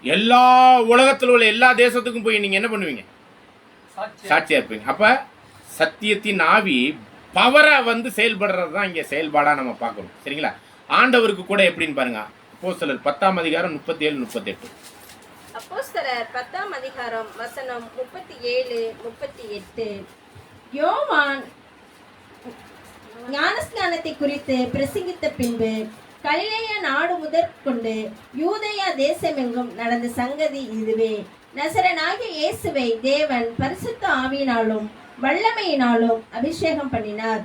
எல்லா உலகத்தில் உள்ள எல்லா தேசத்துக்கும் போய் நீங்க என்ன பண்ணுவீங்க? சாட்சியா இருப்பீங்க. அப்ப சத்தியத்தின் ஆவி பவரை வந்து செயல்படுறது தான் இங்க செயல்பாடா நம்ம பார்க்கணும். சரிங்களா? ஆண்டவருக்கு கூட எப்படின்னு பாருங்க. அப்போஸ்தலர் 10ஆம் அதிகாரம் 37-38. அப்போஸ்தலர் 10ஆம் அதிகாரம் வசனம் 37-38. யோவான் ஞானஸ்நானத்தை குறித்து பிரசங்கித்த பின்பு கலிலேயா நாடு முதற்கொண்டு யூதேயா தேசமெங்கும் நடந்த சங்கதி இதுவே. நசரனாகிய இயேசுவை தேவன் பரிசுத்த ஆவியினாலும் வல்லமையினாலும் அபிஷேகம் பண்ணினார்.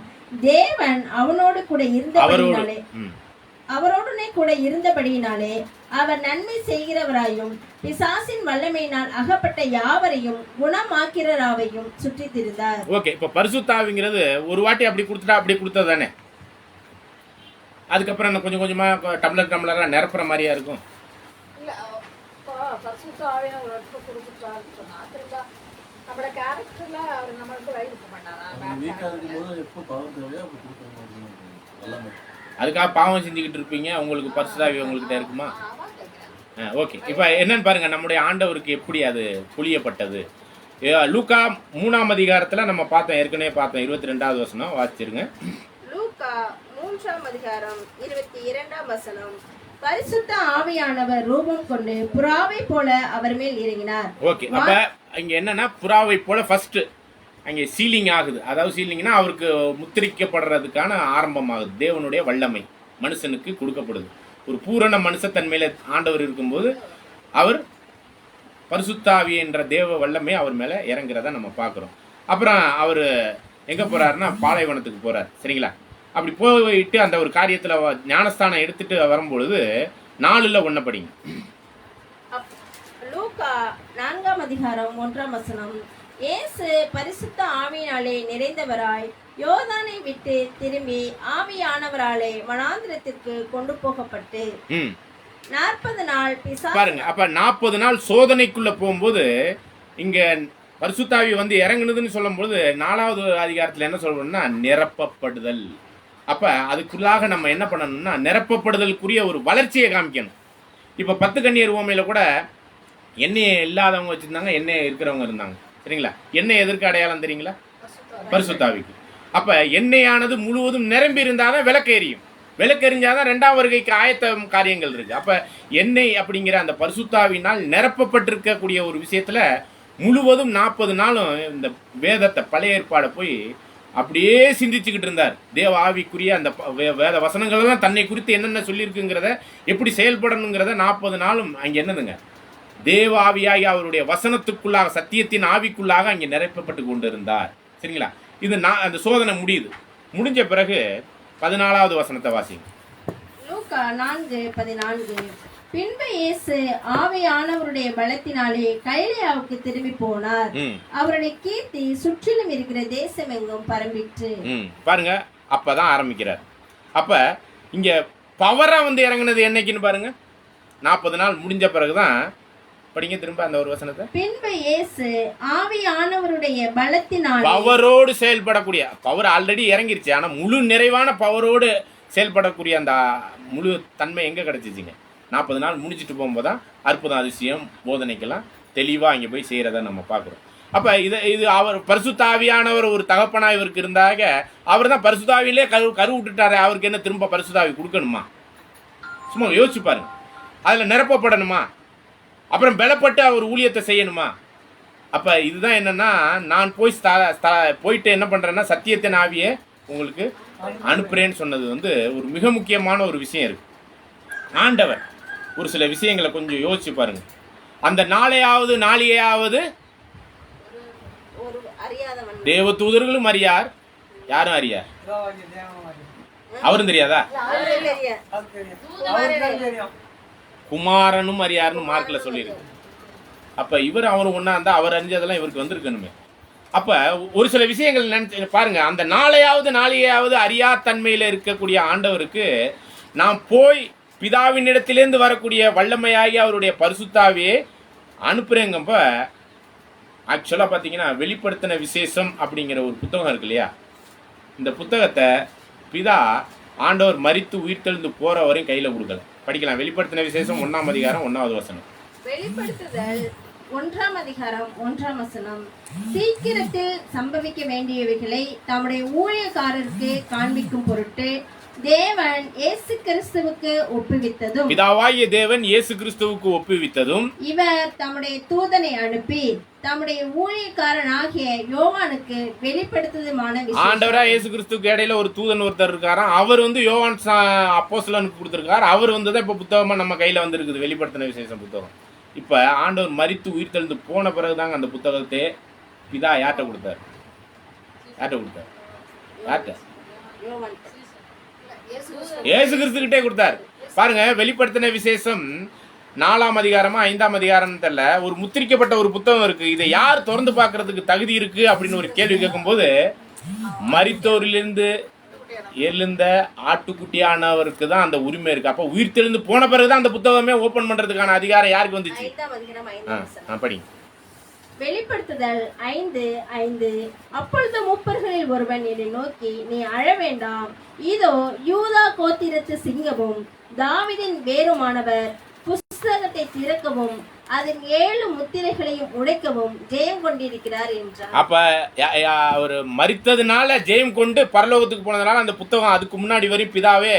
தேவன் அவனோடு கூட இருந்தபடியினாலே அவர் நன்மை செய்கிறவராயும் பிசாசின் வல்லமையினால் அகப்பட்ட யாவரையும் குணமாக்கிறவராயும் சுற்றி திரிந்தார். ஓகே, இப்ப பரிசுத்த ஆவிங்கிறது ஒரு வாட்டி அப்படி கொடுத்துட்டா அப்படி கொடுத்தது தானே. அதுக்கப்புறம் என்ன கொஞ்சம் கொஞ்சமா டம்ளரா நிரப்புற மாதிரியா இருக்கும். அதுக்காக பாவம் செஞ்சுக்கிட்டு இருப்பீங்க, உங்களுக்கு பரிசுத்தாவி உங்கள்கிட்ட இருக்குமா? ஓகே, இப்போ என்னன்னு பாருங்க, நம்முடைய ஆண்டவருக்கு எப்படி அது புளியப்பட்டது. லூக்கா 3ஆம் அதிகாரத்துல நம்ம பார்த்தோம், ஏற்கனவே பார்த்தோம். 22வது வசனம் வாசிச்சிருங்க. லூக்கா 3ஆம் அதிகாரம் 22ஆம் வசனம். பரிசுத்த ஆவியானவர் ரூபம் கொண்டு புறாவை போல அவர் மேல் இறங்கினார். ஓகே, அப்ப இங்க என்னன்னா புறாவை போல ஃபர்ஸ்ட் அங்கே சீலிங் ஆகுது. அதாவது சீலிங்னா அவருக்கு முத்திரிக்கப்படுறதுக்கான ஆரம்பமாகுது. தேவனுடைய வல்லமை மனுஷனுக்கு கொடுக்கப்படுது. ஒரு பூரண மனுஷத்தன்மையில ஆண்டவர் இருக்கும்போது அவர் பரிசுத்தாவி என்ற தேவ வல்லமை அவர் மேல இறங்குறத நம்ம பார்க்குறோம். அப்புறம் அவர் எங்க போறாருன்னா பாலைவனத்துக்கு போறார். சரிங்களா? அப்படி போயிட்டு அந்த ஒரு காரியத்துல ஞானஸ்தானம் எடுத்துட்டு வரும்பொழுது 4ல் 1 படிங்க. லூக்கா 4ஆம் அதிகாரம் 1ஆம் வசனம். இயேசு பரிசுத்த ஆவியினாலே நிறைந்தவராய் யோர்தானை விட்டு திரும்பி ஆவியானவராலே வனாந்திரத்திற்கு கொண்டு போகப்பட்டு 40 நாள் பாருங்க. அப்ப 40 நாள் சோதனைக்குள்ள போகும்போது இங்க பரிசுத்தாவி வந்து இறங்குனதுன்னு சொல்லும்போது 4வது அதிகாரத்துல என்ன சொல்றோம்னா நிரப்பப்படுதல். அப்ப அதுக்குள்ளாக நம்ம என்ன பண்ணணும்னா நிரப்பப்படுதலுக்குரிய ஒரு வளர்ச்சியை காமிக்கணும். இப்ப 10 கன்னியர் உவமையில கூட எண்ணெய் இல்லாதவங்க வச்சிருந்தாங்க, எண்ணெய் இருக்கிறவங்க இருந்தாங்க. சரிங்களா? எண்ணெய் எதற்கு அடையாளம் தெரியுங்களா? பரிசுத்தாவிக்கு. அப்ப எண்ணெயானது முழுவதும் நிரம்பி இருந்தாதான் விளக்கு எரியும். விளக்கு எரிஞ்சாதான் 2ஆம் வருகைக்கு ஆயத்த காரியங்கள் இருக்கு. அப்ப எண்ணெய் அப்படிங்கிற அந்த பரிசுத்தாவினால் நிரப்பப்பட்டிருக்கக்கூடிய ஒரு விஷயத்துல முழுவதும் 40 நாளும் இந்த வேதத்தை பழைய ஏற்பாடை போய் அப்படியே சிந்திச்சுக்கிட்டு இருந்தார். தேவ ஆவிக்குரிய அந்த வேத வசனங்கள் எல்லாம் தன்னை குறித்து என்னென்ன சொல்லியிருக்குங்கிறத எப்படி செயல்படணுங்கிறத 40 நாளும் அங்கே என்னதுங்க தேவ ஆவியாகி அவருடைய வசனத்துக்குள்ளாக சத்தியத்தின் ஆவிக்குள்ளாக அங்கே நிரப்பப்பட்டு கொண்டு இருந்தார். சரிங்களா? இது அந்த சோதனை முடியுது. முடிஞ்ச பிறகு 14வது வசனத்தை வாசிங்க. லூக்கா 4:14. பின்பு இயேசு ஆவியானவருடைய பலத்தினாலே கலிலேயாவுக்கு திரும்பி போனார். அவருடைய கீர்த்தி சுற்றிலும் இருக்கிற தேசம் எங்கும் பரம்பிற்று. பாருங்க, அப்பதான் ஆரம்பிக்கிறார். அப்ப இங்க பவரா வந்து இறங்குனது என்னைக்குன்னு பாருங்க. 40 நாள் முடிஞ்ச பிறகுதான் படிங்க திரும்ப அந்த ஒரு வசனத்தை. பின்பு இயேசு ஆவியானவருடைய பலத்தினாலே பவரோடு செயல்படக்கூடிய பவர் ஆல்ரெடி இறங்கிருச்சு. ஆனா முழு நிறைவான பவரோடு செயல்படக்கூடிய அந்த முழு தன்மை எங்க கிடைச்சிச்சுங்க? 40 நாள் முடிச்சுட்டு போகும்போதுதான் அற்புதம் அதிசயம் போதனைக்கெல்லாம் தெளிவா இங்க போய் செய்யறத நம்ம பார்க்கிறோம். அப்ப இது அவர் பரிசுத்தாவியானவர் ஒரு தகப்பனா இவருக்கு இருந்தாக அவர் தான் பரிசுத்தாவிலே கரு விட்டுட்டாரு. அவருக்கு என்ன திரும்ப பரிசுத்தாவி கொடுக்கணுமா? சும்மா யோசிச்சு பாருங்க. அதுல நிரப்பப்படணுமா? அப்புறம் பலப்பட்டு அவர் ஊழியத்தை செய்யணுமா? அப்ப இதுதான் என்னன்னா, நான் போயிட்டு என்ன பண்றேன்னா சத்தியத்தின் ஆவியை உங்களுக்கு அனுப்புறேன்னு சொன்னது வந்து ஒரு மிக முக்கியமான ஒரு விஷயம் இருக்கு. ஆண்டவர் ஒரு சில விஷயங்களை கொஞ்சம் யோசிச்சு பாருங்க. அந்த நாளையாவது தேவ தூதர்களும் அறியார், யாரும் அறியார், அவரும் தெரியாதா? குமாரனும் அறியாருன்னு மார்க்ல சொல்லியிருக்கு. அப்ப இவர் அவரும் ஒன்னா இருந்தா அவர் அறிஞ்சதெல்லாம் இவருக்கு வந்திருக்கணுமே. அப்ப ஒரு சில விஷயங்கள் நினைச்சு பாருங்க. அந்த நாளையாவது அறியா தன்மையில இருக்கக்கூடிய ஆண்டவருக்கு நாம் போய் பிதாவினிடத்திலேருந்து வரக்கூடிய வல்லமையாகி அவருடைய பரிசுத்தாவியை அனுப்புறேங்கப்ப ஆக்சுவலா பாத்தீங்கன்னா வெளிப்படுத்தின விசேஷம் அப்படிங்கிற ஒரு புத்தகம் இருக்கு இல்லையா? இந்த புத்தகத்தை பிதா ஆண்டவர் மரித்து உயிர்த்தெழுந்து போற வரையும் கையில கொடுக்கல. படிக்கலாம். வெளிப்படுத்தின விசேஷம் 1ஆம் அதிகாரம் 1வது வசனம். வெளிப்படுத்துதல் 1ஆம் அதிகாரம் 1ஆம் வசனம். சீக்கிரத்தில் சம்பவிக்க வேண்டியவைகளை தம்முடைய ஊழியக்காரருக்கு காண்பிக்கும் பொருட்டு தேவன் இயேசு கிறிஸ்துவுக்கு ஒப்புவித்ததும் பிதாவாகிய தேவன் இயேசு கிறிஸ்துவுக்கு ஒப்புவித்ததும் இவர் தம்முடைய தூதனை அனுப்பி தம்முடைய ஊழியக்காரனாகிய யோவானுக்கு வெளிப்படுத்ததுமான ஆண்டவரா இயேசு கிறிஸ்துவுக்கு இடையில ஒரு தூதன் ஒருத்தர் இருக்காராம். அவர் வந்து யோவான் அப்போஸ்தலனுக்கு கொடுத்திருக்காரு. அவர் வந்து தான் இப்ப புத்தகமா நம்ம கையில வந்திருக்குது, வெளிப்படுத்தின விசேஷம் புத்தகம். இப்ப ஆண்டவர் மரித்து உயிர்த்தெழுந்து போன பிறகுதாங்க அந்த புத்தகத்தை பிதா யார்கிட்ட கொடுத்தாரு? இயேசு கிறிஸ்து கிட்டே கொடுத்தாரு. பாருங்க, வெளிப்படுத்தின விசேஷம் 4ஆம் அதிகாரமா 5ஆம் அதிகாரம் தெரியல, ஒரு முத்திரிக்கப்பட்ட ஒரு புத்தகம் இருக்கு. இதை யார் திறந்து பார்க்கறதுக்கு தகுதி இருக்கு அப்படின்னு ஒரு கேள்வி கேட்கும்போது, மரித்தோரிலிருந்து எழுந்த ஆட்டுக்குட்டியானவருக்கு தான் அந்த உரிமை இருக்கு. அப்ப உயிர் தெளிந்து போன பிறகுதான் அந்த புத்தகமே ஓபன் பண்றதுக்கான அதிகாரம் யாருக்கு வந்துச்சு? படி. வெளிப்படுத்துதல் 5:5. அப்பொழுது முப்பர்களில் ஒருவன் என்னை நோக்கி, நீ அழ வேண்டாம், இதோ யூதா கோத்திரத்து சிங்கமும் தாவீதின் வேருமானவர் புஸ்தகத்தை திறக்கவும் அதன் 7 முத்திரைகளையும் உடைக்கவும் ஜெயம் கொண்டிருக்கிறார் என்றார். அப்ப அவர் மரித்ததுனால ஜெயம் கொண்டு பரலோகத்துக்கு போனதுனால அந்த புத்தகம் அதுக்கு முன்னாடி வரை பிதாவே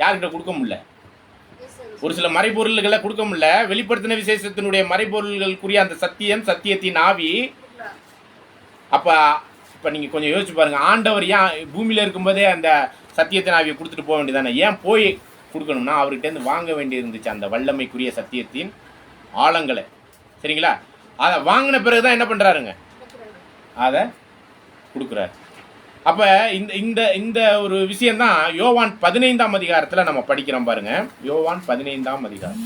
யார்கிட்ட கொடுக்க முடியல, ஒரு சில மறைபொருள்களை கொடுக்க முடியல. வெளிப்படுத்தின விசேஷத்தினுடைய மறைபொருள்களுக்குரிய அந்த சத்தியத்தின் ஆவி. அப்ப இப்ப நீங்க கொஞ்சம் யோசிச்சு பாருங்க, ஆண்டவர் ஏன் பூமியில இருக்கும்போதே அந்த சத்தியத்தின் ஆவியை கொடுத்துட்டு போக வேண்டியதானே? ஏன் போய் கொடுக்கணும்னா அவர்கிட்ட இருந்து வாங்க வேண்டி இருந்துச்சு அந்த வல்லமைக்குரிய சத்தியத்தின் ஆழங்களை. சரிங்களா? அதை வாங்கின பிறகுதான் என்ன பண்றாருங்க, அதை கொடுக்குறாரு. அப்ப இந்த இந்த ஒரு விஷயம் தான் யோவான் 15ஆம் அதிகாரத்துல நம்ம படிக்கிறோம் பாருங்க. யோவான் 15ஆம் அதிகாரம்,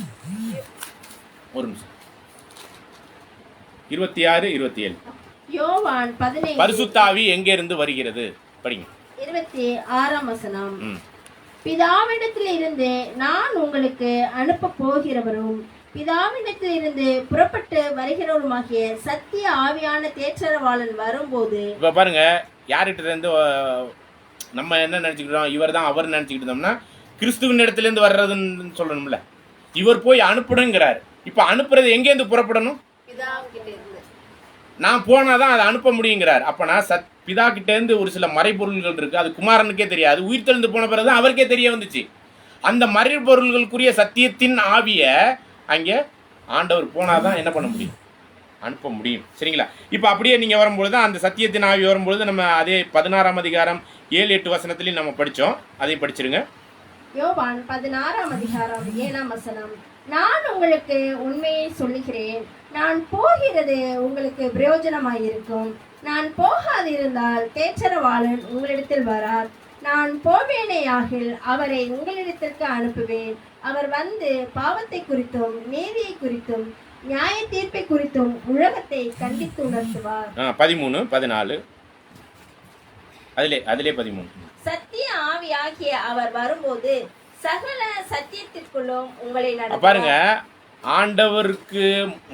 ஒரு நிமிஷம், 26, 27. யோவான் 15. பரிசுத்த ஆவி எங்க இருந்து வருகிறது? படிங்க. 26ஆம் வசனம். பிதாவிடத்தில் இருந்து நான் உங்களுக்கு அனுப்ப போகிறவரும் பிதாவிடத்தில் இருந்து புறப்பட்டு வருகிறவருமாகிய சத்திய ஆவியான தேற்றரவாளன் வரும்போது. இப்ப பாருங்க, யார்கிட்ட இருந்து நம்ம என்ன நினைச்சுக்கிட்டோம், இவர் தான் அவர் நினைச்சுக்கிட்டு இருந்தோம்னா கிறிஸ்துவின் இடத்துல இருந்து வர்றதுன்னு சொல்லணும்ல. இவர் போய் அனுப்புடுங்கிறாரு. இப்ப அனுப்புறது எங்க இருந்து புறப்படணும்? நான் போனாதான் அதை அனுப்ப முடியுங்கிறார். அப்ப நான் பிதா கிட்ட இருந்து ஒரு சில மறைபொருள்கள் இருக்கு, அது குமாரனுக்கே தெரியாது. உயிர் தெழுந்து போன பிறகுதான் அவருக்கே தெரிய வந்துச்சு. அந்த மறைபொருள்களுக்குரிய சத்தியத்தின் ஆவிய அங்கே ஆண்டவர் போனாதான் என்ன பண்ண முடியும், அனுப்ப முடியும். சரிங்களா? இப்ப அப்படியே நீங்க வரும்பொழுது அந்த சத்தியத்தின் ஆவி வரும்பொழுது நம்ம அதே 16ஆம் அதிகாரம் 7-8 வசனத்திலையும் நம்ம படிச்சோம், அதையும் படிச்சிருங்க. யோவான் 16ஆம் அதிகாரம் 7ஆம் வசனம். நான் உங்களுக்கு உண்மையை சொல்லுகிறேன், நான் போகிறது உங்களுக்கு பிரயோஜனமாயிருக்கும். நான் போகாதிருந்தால் தேற்றரவாளன் உங்களிடத்தில் வரார். நான் போவேனேயாகில் அவரை உங்களிடத்திற்கு அனுப்புவேன். அவர் வந்து பாவத்தை குறித்தும் நீதியை குறித்தும் நியாய தீர்ப்பை குறித்தும் உலகத்தை கண்டித்து உணர்த்துவார். 13, 14, அதிலே 13. சத்திய ஆவியாகிய அவர் வரும்போது சகல சத்தியத்திற்குள்ளும் உங்களை நடத்துவார். பாருங்க, ஆண்டவருக்கு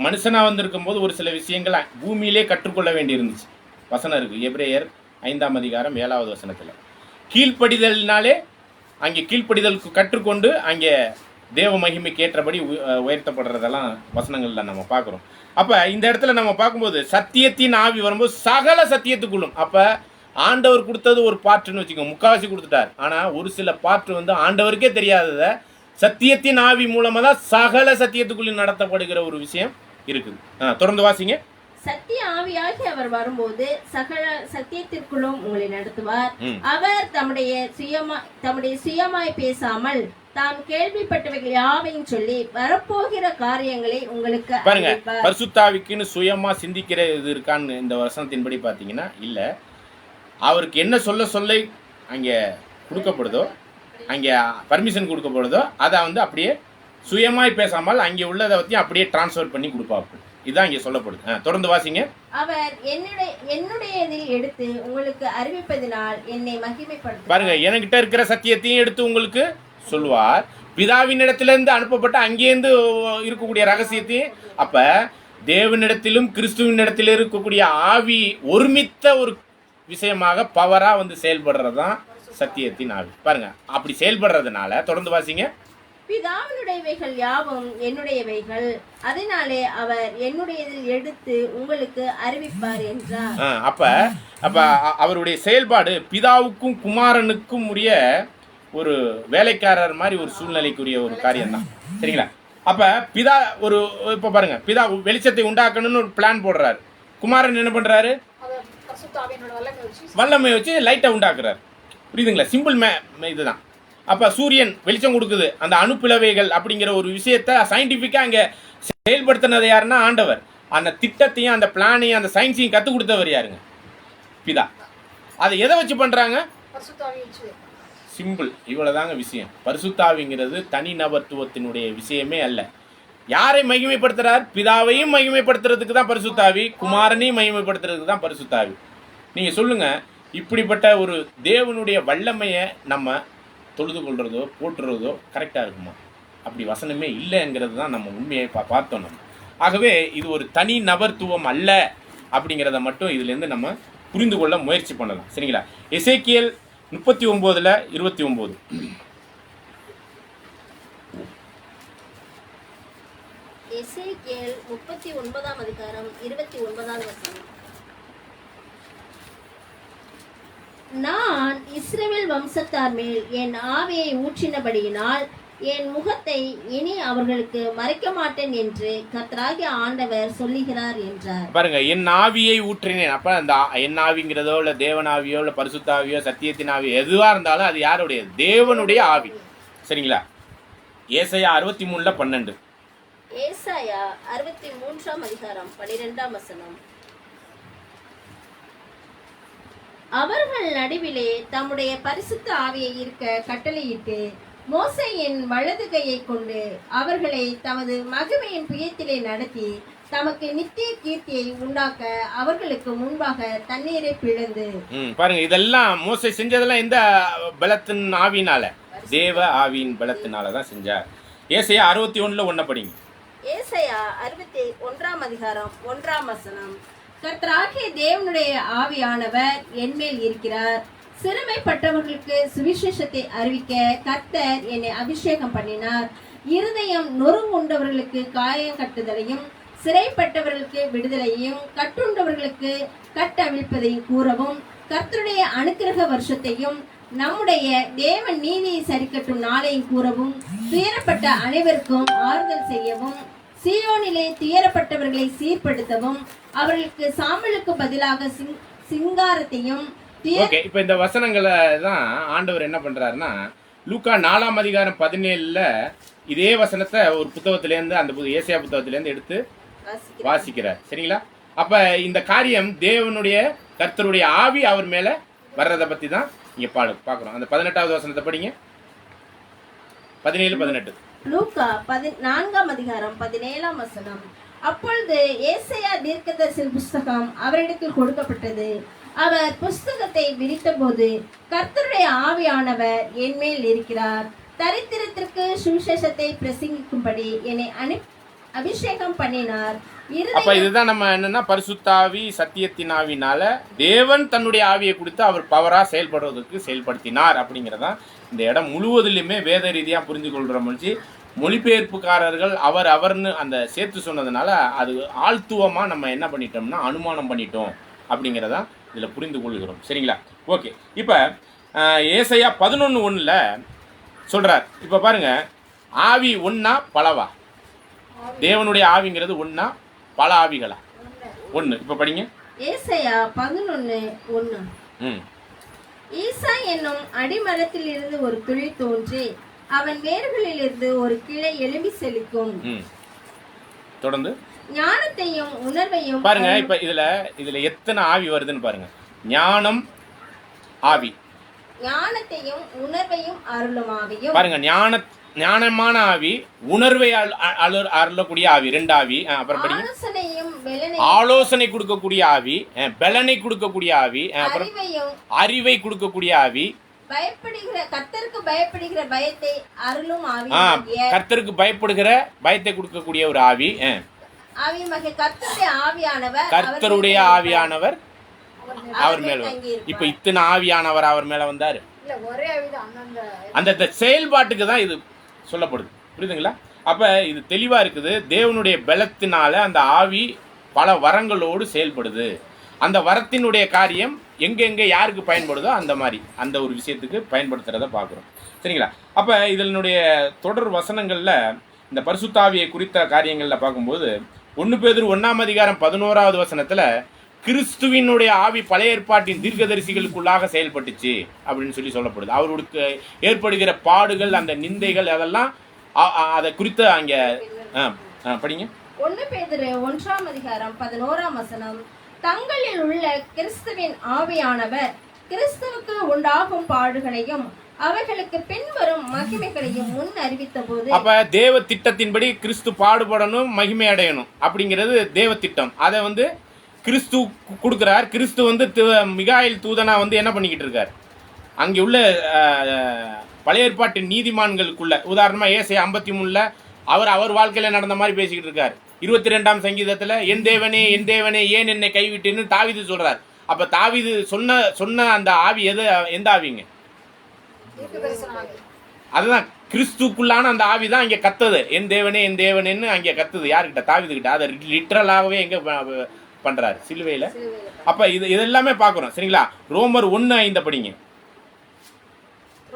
மனுஷனா வந்திருக்கும் போது ஒரு சில விஷயங்கள் பூமியிலே கற்றுக்கொள்ள வேண்டி இருந்துச்சு. வசனம் இருக்கு, எபிரேயர் 5ஆம் அதிகாரம் 7வது வசனத்துல. கீழ்ப்படிதல்னாலே அங்கே கீழ்ப்படிதலுக்கு கற்றுக்கொண்டு அங்கே தேவ மகிமைக்கு ஏற்றபடி உயர்த்தப்படுறதெல்லாம் வசனங்கள்ல நம்ம பார்க்குறோம். அப்ப இந்த இடத்துல நம்ம பார்க்கும்போது சத்தியத்தின் ஆவி வரும்போது சகல சத்தியத்துக்குள்ளும். அப்ப ஆண்டவர் கொடுத்தது ஒரு பாட்டுன்னு வச்சுக்கோங்க, முக்காவாசி கொடுத்துட்டார். ஆனா ஒரு சில பாட்டு வந்து ஆண்டவருக்கே தெரியாதத சத்தியத்தின் ஆவி மூலமா தான் சகல சத்தியத்துக்குள்ளும் நடத்தப்படுகிற ஒரு விஷயம் இருக்குது. தொடர்ந்து வாசிங்க. சத்திய ஆவியாகி அவர் வரும்போது சகல சத்தியத்திற்குள்ளும் உங்களை நடத்துவார். அவர் தம்முடைய சுயமாய் பேசாமல் தாம் கேள்விப்பட்டவைகள் யாவையும் சொல்லி வரப்போகிற காரியங்களை உங்களுக்கு பாருங்க. பரிசுத்த ஆவிக்குன்னு சுயமா சிந்திக்கிற இது இருக்கான்னு இந்த வசனத்தின்படி பாத்தீங்கன்னா இல்ல. அவருக்கு என்ன சொல்ல அங்க கொடுக்கப்படுதோ, அங்க பர்மிஷன் கொடுக்கப்படுதோ, அதை வந்து அப்படியே சுயமாய் பேசாமல் அங்கே உள்ளதை பத்தி அப்படியே டிரான்ஸ்ஃபர் பண்ணி கொடுப்பாரு. இதான் இங்க சொல்லப்படுது. தொடர்ந்து வாசிங்க. அவர் என்னுடையதில் எடுத்து உங்களுக்கு அறிவிப்பதினால் என்னை மகிமைப்படுத்துவார். பாருங்க, என்கிட்ட இருக்கிற சத்தியத்தையும் எடுத்து உங்களுக்கு சொல்லுவார். பிதாவின் இடத்திலிருந்து அனுப்பப்பட்ட அங்கேருந்து இருக்கக்கூடிய ரகசியத்தையும். அப்ப தேவனிடத்திலும் கிறிஸ்துவின் இடத்திலும் இருக்கக்கூடிய ஆவி ஒருமித்த ஒரு விஷயமாக பவரா வந்து செயல்படுறதுதான் சத்தியத்தின் ஆவி. பாருங்க, அப்படி செயல்படுறதுனால தொடர்ந்து வாசிங்க. பிதாவினுடையவைகள் யாவும் என்னுடையவைகள், அதனாலே அவர் என்னுடையதில் எடுத்து உங்களுக்கு அறிவிப்பார் என்றார். அப்ப அவருடைய செயல்பாடு பிதாவுக்கும் குமாரனுக்கும் உரிய ஒரு வேலைக்காரர் மாதிரி ஒரு சூழ்நிலைக்குரிய ஒரு காரியம் தான். சரிங்களா? அப்போ பிதா ஒரு இப்போ பாருங்க, பிதா வெளிச்சத்தை உண்டாக்கணும்னு ஒரு பிளான் போடுறாரு. குமாரன் என்ன பண்ணுறாரு? வல்லமை வச்சு லைட்டை உண்டாக்குறாரு. புரியுதுங்களா? சிம்பிள் இதுதான். அப்போ சூரியன் வெளிச்சம் கொடுக்குது, அந்த அணுப்பிளவைகள் அப்படிங்கிற ஒரு விஷயத்த சயின்டிஃபிக்காக அங்கே செயல்படுத்தினது யாருன்னா ஆண்டவர். அந்த திட்டத்தையும் அந்த பிளானையும் அந்த சயின்ஸையும் கற்றுக் கொடுத்தவர் யாருங்க? பிதா. அதை எதை வச்சு பண்ணுறாங்க? சிம்பிள், இவ்வளோதாங்க விஷயம். பரிசுத்தாவிங்கிறது தனி நபர்த்துவத்தினுடைய விஷயமே அல்ல. யாரை மகிமைப்படுத்துறார்? பிதாவையும் மகிமைப்படுத்துறதுக்கு தான் பரிசுத்தாவி, குமாரனையும் மகிமைப்படுத்துறதுக்கு தான் பரிசுத்தாவி. நீங்கள் சொல்லுங்கள், இப்படிப்பட்ட ஒரு தேவனுடைய வல்லமையை நம்ம தொழுது கொள்றதோ போட்டுறதோ கரெக்டாக இருக்குமா? அப்படி வசனமே இல்லைங்கிறது தான் நம்ம உண்மையை பார்த்தோம் நம்ம. ஆகவே இது ஒரு தனி நபர்த்துவம் அல்ல அப்படிங்கிறத மட்டும் இதுலேருந்து நம்ம புரிந்து கொள்ள முயற்சி பண்ணலாம். சரிங்களா? எசேக்கியேல் 39:29. எசேக்கியேல் 39:29. நான் இஸ்ரவேல் வம்சத்தார் மேல் என் ஆவியை ஊற்றினபடியினால் என் முகத்தை இனி அவர்களுக்கு மறைக்க மாட்டேன் என்று கர்த்தராகிய ஆண்டவர் சொல்லுகிறார் என்றார். பாருங்க, என் ஆவியை ஊற்றினேன். அப்ப அந்த என் ஆவிங்கிறதோ இல்ல தேவனாவியோ இல்ல பரிசுத்தாவியோ சத்தியத்தின் ஆவியோ எதுவா இருந்தாலும் அது யாருடைய? தேவனுடைய ஆவி. சரிங்களா? ஏசாயா 63:12. ஏசாயா 63:12. அவர்கள் நடுவிலே தம்முடைய பரிசுத்த ஆவியை இருக்க கட்டளையிட்டு மோசேயின் வலது கையை கொண்டு அவர்களை தமது மகிமையின் புயத்திலே நடத்தி தமக்கு நித்திய கீர்த்தியை உண்டாக்க அவர்களுக்கு முன்பாக தண்ணீரை பிளந்து. பாருங்க, இதெல்லாம் மோசே செஞ்சதெல்லாம் எந்த பலத்தின் ஆவியினால? தேவ ஆவியின் பலத்தினால தான் செஞ்சார். ஏசாயா 61:1 படிங்க. ஏசாயா 61:1. கர்த்தராகிய தேவனுடைய ஆவியானவர் என்மேல் இருக்கிறார். சிறுமைப்பட்டவர்களுக்கு சுவிசேஷத்தை அறிவிக்க கர்த்தர் என்னை அபிஷேகம் பண்ணினார். இருதயம் நொறுங்குண்டவர்களுக்கு காயம் கட்டுதலையும் சிறைப்பட்டவர்களுக்கு விடுதலையும் கட்டுண்டவர்களுக்கு கட்டவிழ்ப்பதையும் கூறவும் கர்த்தருடைய அனுக்கிரக வருஷத்தையும் நம்முடைய தேவன் நீதியை சரிக்கட்டும் நாளையும் கூறவும் துயரப்பட்ட அனைவருக்கும் ஆறுதல் செய்யவும் சீயோனிலே துயரப்பட்டவர்களை சீர்படுத்தவும் அவர்களுக்கு சாம்பலுக்கு பதிலாக சிங்காரத்தையும். ஓகே, இப்போ இந்த வசனங்களை தான் ஆண்டவர் என்ன பண்றாருன்னா லூக்கா 4:17 இதே வசனத்தை ஒரு புத்தகத்திலேருந்து, அந்த ஏசாயா புத்தகத்திலேருந்து எடுத்து வாசிக்கிறார். சரிங்களா? அப்ப இந்த காரியம் தேவனுடைய கர்த்தருடைய ஆவி அவர் மேல வர்றதை பத்தி தான் இங்க பார்க்கிறோம். அந்த 18வது வசனத்தை படிங்க. 17-18. லூக்கா 4:17. அப்பொழுது ஏசாயா தீர்க்கதரிசி புஸ்தகம் அவரிடத்தில் கொடுக்கப்பட்டது. அவர் புஸ்தகத்தை விரித்தபோது கர்த்தருடைய ஆவியானவர் என் மேல் இருக்கிறார். தரித்திரத்திற்கு சுவிசேஷத்தை பிரசங்கிக்கும்படி என்னை அபிஷேகம் பண்ணினார். அப்ப இதுதான் நம்ம என்னன்னா பரிசுத்தாவி சத்தியத்தின் ஆவினால தேவன் தன்னுடைய ஆவியை கொடுத்து அவர் பவரா செயல்படுவதற்கு செயல்படுத்தினார் அப்படிங்கிறதான் இந்த இடம் முழுவதிலுமே வேத ரீதியா புரிந்து கொள்ற முடிச்சு. மொழிபெயர்ப்புக்காரர்கள் அவர்னு அந்த சேர்த்து சொன்னதுனால அது ஆழ்த்துவமா நம்ம என்ன பண்ணிட்டோம்னா அனுமானம் பண்ணிட்டோம் அப்படிங்கிறதா இதில் புரிந்து கொள்கிறோம். சரிங்களா? ஓகே, இப்போ ஏசாயா 11:1 சொல்கிறார். இப்போ பாருங்க, ஆவி ஒன்றா பலவா? தேவனுடைய ஆவிங்கிறது ஒன்றா பல ஆவிகளா? ஒன்று. இப்போ படிங்க. ஏசாயா 11:1. ஈசா என்னும் அடிமரத்தில் இருந்து ஒரு துளி தோன்றி அவன் வேர்களில் இருந்து ஒரு கிளை எழும்பி செழிக்கும். தொடர்ந்து ஞானத்தையும் உணர்வையும் பாருங்க. இப்ப இதுல எத்தனை ஆவி வருதுன்னு பாருங்க. ஞானம் ஆவி, ஞானத்தையும் உணர்வையும் அருளும் ஆவியும். பாருங்க, ஞானமான ஆவி, உணர்வை அருளக்கூடிய ஆவி, 2 ஆவி. அப்புறம் படிங்க. ஆலோசனை கொடுக்கக்கூடிய ஆவி, பலனை கொடுக்கக்கூடிய ஆவி, அப்புறம் அறிவை கொடுக்கக்கூடிய ஆவி, கர்த்தருக்கு பயப்படுகிற பயத்தை அருளும் ஆவி, கர்த்தருக்கு பயப்படுகிற பயத்தை கொடுக்கக்கூடிய ஒரு ஆவி. கர்த்தருடைய ஆவியானவர் அவர் மேல. இப்ப இத்தனை ஆவியானவர் அவர் மேல வந்தாரு. அந்த செயல்பாட்டுக்கு தான் இது சொல்லப்படுது. புரியுதுங்களா? அப்ப இது தெளிவா இருக்குது. தேவனுடைய பலத்தினால அந்த ஆவி பல வரங்களோடு செயல்படுது. அந்த வரத்தினுடைய காரியம் எங்கெங்க யாருக்கு பயன்படுதோ அந்த மாதிரி அந்த ஒரு விஷயத்துக்கு பயன்படுத்துறத பார்க்குறோம். சரிங்களா? அப்போ இதனுடைய தொடர் வசனங்களில் இந்த பரிசுத்தாவியை குறித்த காரியங்களில் பார்க்கும்போது 1 பேதுரு 1 வசனத்தில் கிறிஸ்துவினுடைய ஆவி பழைய ஏற்பாட்டின் தீர்க்கதரிசிகளுக்குள்ளாக செயல்பட்டுச்சு அப்படின்னு சொல்லப்படுது. அவருக்கு ஏற்படுகிற பாடுகள், அந்த நிந்தைகள், அதெல்லாம் அதை குறித்து அங்கே படிங்க. 1 பேதுரு 1 வசனம், தங்களில் உள்ள கிறிஸ்துவின் ஆவியானவர் கிறிஸ்துவுக்கு உண்டாகும் பாடுகளையும் அவர்களுக்கு பின்வரும் மகிமைகளையும் முன் அறிவித்த போது, அப்ப தேவ திட்டத்தின்படி கிறிஸ்து பாடுபடணும், மகிமை அடையணும் அப்படிங்கிறது தேவ திட்டம். அதை கிறிஸ்து கொடுக்கிறார். கிறிஸ்து மிகாயில் தூதனா என்ன பண்ணிக்கிட்டு இருக்கார், அங்கே உள்ள பழைய ஏற்பாட்டின் நீதிமான்களுக்குள்ள, உதாரணமா ஏசாயா 53 அவர் வாழ்க்கையில நடந்த மாதிரி பேசிக்கிட்டு இருக்கார். 22ஆம் சங்கீதத்துல என் தேவனே என் தேவனே ஏன் என்னை கைவிட்டுன்னு தாவீது சொல்றார். அப்ப தாவீது சொன்ன அந்த ஆவி எந்த ஆவிங்க? அதுதான் கிறிஸ்துக்குள்ளான அந்த ஆவி தான் இங்க கத்துது. என் தேவனே என் தேவனேன்னு அங்கே கத்துது. யாருக்கிட்ட? தாவீது கிட்ட. அதை லிட்டரலாகவே எங்க பண்றாரு? சிலுவையில. அப்ப இது எல்லாமே பாக்குறோம். சரிங்களா? ரோமர் 1:5 படிங்க.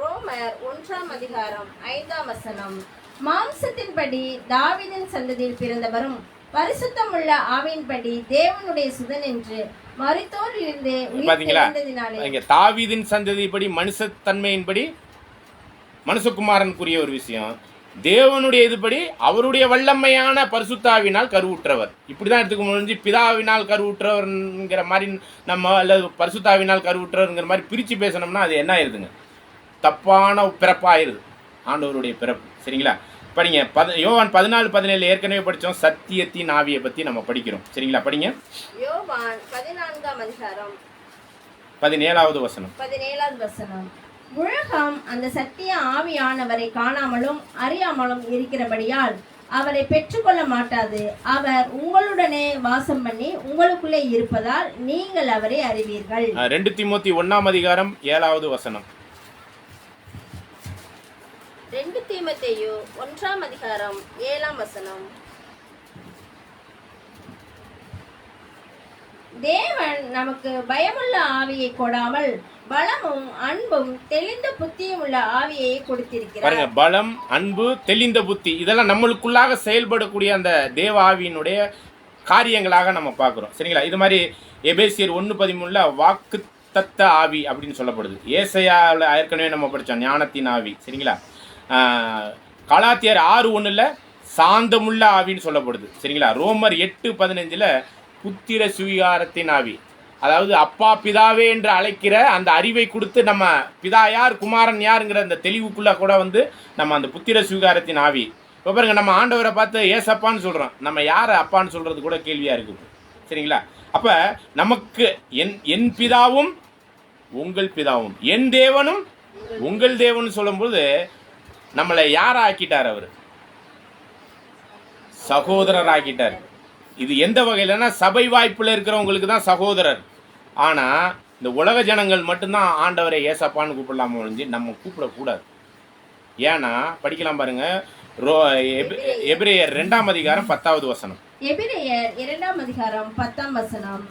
ரோமர் 1 வசனம், மாம்சத்தின்படி தாவீதின் சந்ததியில் பிறந்தவரும் பரிசுத்தமுள்ள ஆவியின்படி தேவனுடைய சுதன் என்று மரித்தோரிலிருந்து உயிர்த்தெழுந்ததினாலே. தாவீதின் சந்ததிப்படி மனுஷத்தன்மையின்படி மனுஷகுமாரனுக்குரிய ஒரு விஷயம். தேவனுடைய இதுபடி அவருடைய வல்லமையான பரிசுத்தாவினால் கருவுற்றவர். இப்படிதான் எடுத்துக்க முடிஞ்சு பிதாவினால் கருவுற்றவர்ங்கிற மாதிரி நம்ம, அல்லது பரிசுத்தாவினால் கருவுற்றவர்ங்கிற மாதிரி பிரித்து பேசணும்னா அது என்ன ஆயிருதுங்க? தப்பான பிறப்பாயிருது ஆண்டவருடைய பிறப்பு. சரிங்களா? படிங்க. யோவான் 14:17 ஏற்கனவே படித்தோம். சத்தியத்தின் ஆவியை பற்றி நம்ம படிக்கிறோம். சரிங்களா? படிங்க. யோவான் 14 17 வசனம். 17 வசனம், உலகம் அந்த சத்திய ஆவியானவரை காணாமலும் அறியாமலும் இருக்கிறபடியால் அவரை பெற்றுக்கொள்ள மாட்டாது. அவர் உங்களுடனே வாசம் பண்ணி உங்களுக்குள்ளே இருப்பதால் நீங்கள் அவரை அறிவீர்கள். 2 தீமோத்தி 1 வசனம். 2 தீமோத்தேயு 1 வசனம், தேவன் நமக்கு பயமுள்ள ஆவியை கொடாமல் பலமும் அன்பும் தெளிந்த புத்தியும் உள்ள ஆவியை கொடுத்திருக்கிறார். பாருங்க, பலம், அன்பு, தெளிந்த புத்தி, இதெல்லாம் நம்மளுக்குள்ளாக செயல்படக்கூடிய அந்த தேவ ஆவியினுடைய காரியங்களாக நம்ம பார்க்குறோம். சரிங்களா? இது மாதிரி எபேசியர் 1:13 வாக்கு தத்த ஆவி அப்படின்னு சொல்லப்படுது. ஏசாயாவில் ஏற்கனவே நம்ம படித்தோம் ஞானத்தின் ஆவி. சரிங்களா? கலாத்தியர் 6:1 சாந்தமுள்ள ஆவின்னு சொல்லப்படுது. சரிங்களா? ரோமர் 8:15 புத்திர சுவீகாரத்தின் ஆவி, அதாவது அப்பா பிதாவே என்று அழைக்கிற அந்த அறிவை கொடுத்து நம்ம பிதா யார் குமாரன் யாருங்கிற அந்த தெளிவுக்குள்ள கூட நம்ம அந்த புத்திர சுவீகாரத்தின் ஆவி. இப்போ பாருங்க, நம்ம ஆண்டவரை பார்த்து ஏசப்பான்னு சொல்கிறோம். நம்ம யாரை அப்பான்னு சொல்கிறது கூட கேள்வியாக இருக்குது. சரிங்களா? அப்போ நமக்கு என் பிதாவும் உங்கள் பிதாவும், என் தேவனும் உங்கள் தேவனும் சொல்லும்போது நம்மளை யாரை ஆக்கிட்டார்? அவர் சகோதரர் ஆக்கிட்டார். இது எந்த வகையிலன்னா சபை வாய்ப்புல இருக்கிறவங்களுக்கு தான் சகோதரர். ஆனா இந்த உலக ஜனங்கள் மட்டும்தான் ஆண்டவரை ஏசப்பான்னு கூப்பிடலாம ஒழிஞ்சு நம்ம கூப்பிடக்கூடாது. ஏன்னா படிக்கலாம் பாருங்க. எபிரேயர் 2 வசனம். எபிரேயர் 2 வசனம்,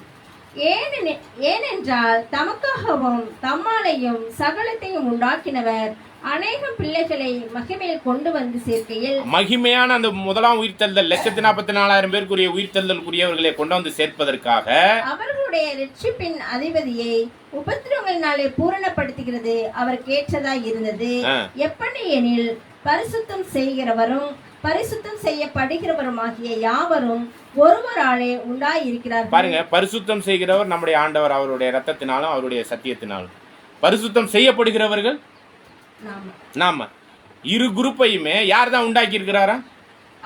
ஏனென்றால் தமக்காகவும் தம்மாலையும் சகலத்தையும் உண்டாக்கினவர் அநேகம் பிள்ளைகளை மகிமையில் கொண்டு வந்து சேர்க்கையில், மகிமையான அந்த முதலாம் உயிர்த்தெழுதல் 1,44,000 பேருக்குரிய உயிர்த்தெழுதலுக்குரியவர்களை கொண்டு வந்து சேர்ப்பதற்காக அவர்களுடைய ரட்சிப்பின் அதிபதியை உபத்திரவங்களினாலே பூரணப்படுத்துகிறது அவருக்கு ஏற்றதாய் இருந்தது. எப்படி எனில் பரிசுத்தம் செய்கிறவரும் பரிசுத்தம் செய்யப்படுகிறவருமாகிய யாவரும் ஒருவராலே உண்டாயிருக்கிறார்கள். பாருங்க, பரிசுத்தம் செய்கிறவர் நம்முடைய ஆண்டவர், அவருடைய ரத்தத்தினாலும் அவருடைய சத்தியத்தினாலும். பரிசுத்தம் செய்யப்படுகிறவர்கள் நாம. இரு குரூப்பையுமே யார் தான் உண்டாக்கி இருக்கிறாரா?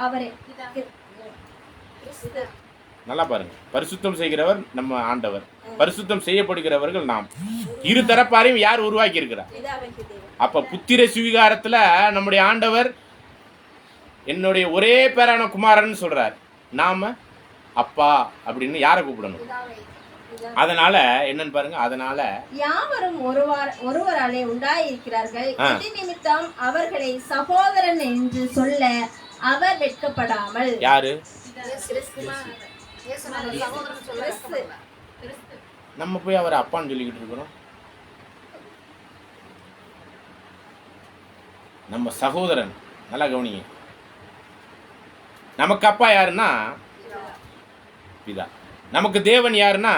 அவரே. நல்லா பாருங்க, பரிசுத்தம் செய்கிறவர் நம்ம ஆண்டவர், பரிசுத்தம் செய்யப்படுகிறவர்கள் நாம். இரு தரப்பாரையும் யார் உருவாக்கி இருக்கிறார்? அப்ப புத்திர சுவீகாரத்துல நம்முடைய ஆண்டவர் என்னுடைய ஒரே பேரான குமாரன் சொல்றார். நாம அப்பா அப்படின்னு யாரை கூப்பிடணும்? அதனால என்னன்னு பாருங்க, அதனால யாவரும் ஒருவராலே உண்டாயிருக்கிறார்கள். இது நிமித்தம் அவர்களை சகோதரன் என்று சொல்ல அவர் வெட்கப்படாமல். யாரு? நம்ம போய் அவர் அப்பான்னு சொல்லிக்கிட்டு இருக்கிறோம். நம்ம சகோதரன். நல்லா கவனிங்க. நமக்கு அப்பா யாருன்னா பிதா. நமக்கு தேவன் யாருன்னா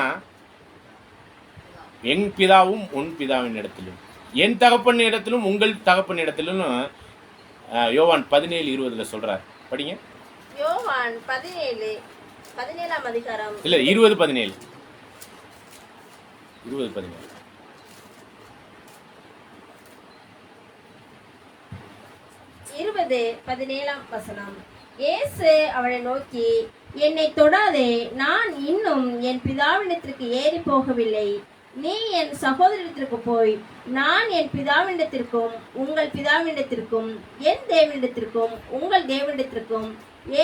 என் பிதாவும் உன் பிதாவின் இடத்திலும், என் தகப்பன் இடத்திலும் உங்கள் தகப்பன் இடத்திலும் யோவான் 17:20 சொல்றார். படிங்க. யோவான் 17 அதிகாரம். இல்ல 20:17. 20:17. 20:17 வசனம். இயேசு அவளை நோக்கி, என்னை தொடாதே, நான் இன்னும் என் பிதாவினிடத்திற்கு ஏறி போகவில்லை. நீ என் சகோதரத்திற்கு போய், நான் என் பிதாவினிடத்திற்கும் உங்கள் பிதாவினிடத்திற்கும் என் தேவனிடத்திற்கும் உங்கள் தேவனிடத்திற்கும்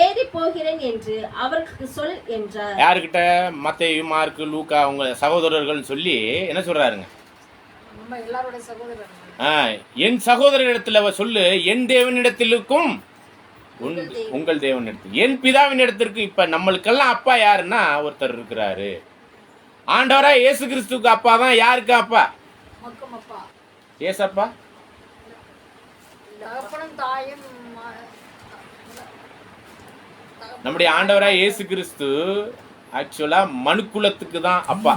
ஏறி போகிறேன் என்று அவருக்கு சொல் என்றார். யாருக்கிட்ட? மத்தேயு, மார்க்கு, லூக்கா அவங்க சகோதரர்கள் சொல்லி என்ன சொல்றாருங்க? என் சகோதரரிடத்துல சொல்லு, என் தேவனிடத்திற்கும் உங்கள் தேவனிடத்தில், என் பிதாவின் இடத்திற்கு. இப்ப நம்மளுக்கெல்லாம் அப்பா யாருன்னா ஒருத்தர் இருக்கிறாரு. ஆண்டவரா இயேசு கிறிஸ்துக்கு அப்பா தான். யாருக்கு அப்பா? ஏசப்பா. நம்முடைய ஆண்டவரா இயேசு கிறிஸ்து ஆக்சுவலா மனுக்குலத்துக்கு தான் அப்பா.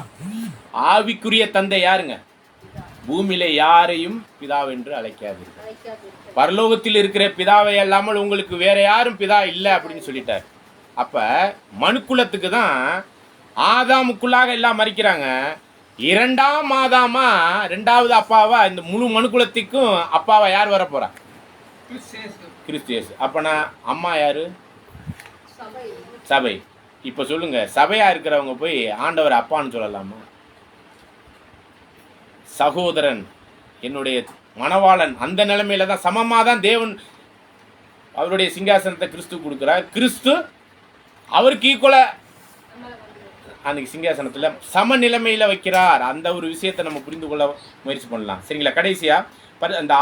ஆவிக்குரிய தந்தை யாருங்க? பூமியில யாரையும் பிதாவென்று அழைக்காது. பரலோகத்தில் இருக்கிற பிதாவை அல்லாமல் உங்களுக்கு வேற யாரும் பிதா இல்லை அப்படின்னு சொல்லிட்டார். அப்ப மனுக்குலத்துக்கு தான் ஆதாமுக்குள்ளாக எல்லாம் மறிக்கிறாங்க. இரண்டாம் ஆதாமா, ரெண்டாவது அப்பாவா இந்த முழு மனுக்குலத்துக்கும் அப்பாவா யார் வர போறா? கிறிஸ்து இயேசு. அப்பனா அம்மா யாரு? சபை. இப்ப சொல்லுங்க, சபையா இருக்கிறவங்க போய் ஆண்டவர் அப்பான்னு சொல்லலாமா? சகோதரன், என்னுடைய மணவாளன், அந்த நிலைமையில தான் சமமா தான் தேவன் அவருடைய சிங்காசனத்தை கிறிஸ்து கொடுக்கிறார். கிறிஸ்து அவருக்கு ஈக்குவலா அன்னைக்கு சிங்காசனத்துல சமநிலைமையில வைக்கிறார். அந்த ஒரு விஷயத்தை நம்ம புரிந்து கொள்ள முயற்சி பண்ணலாம். சரிங்களா? கடைசியா அந்த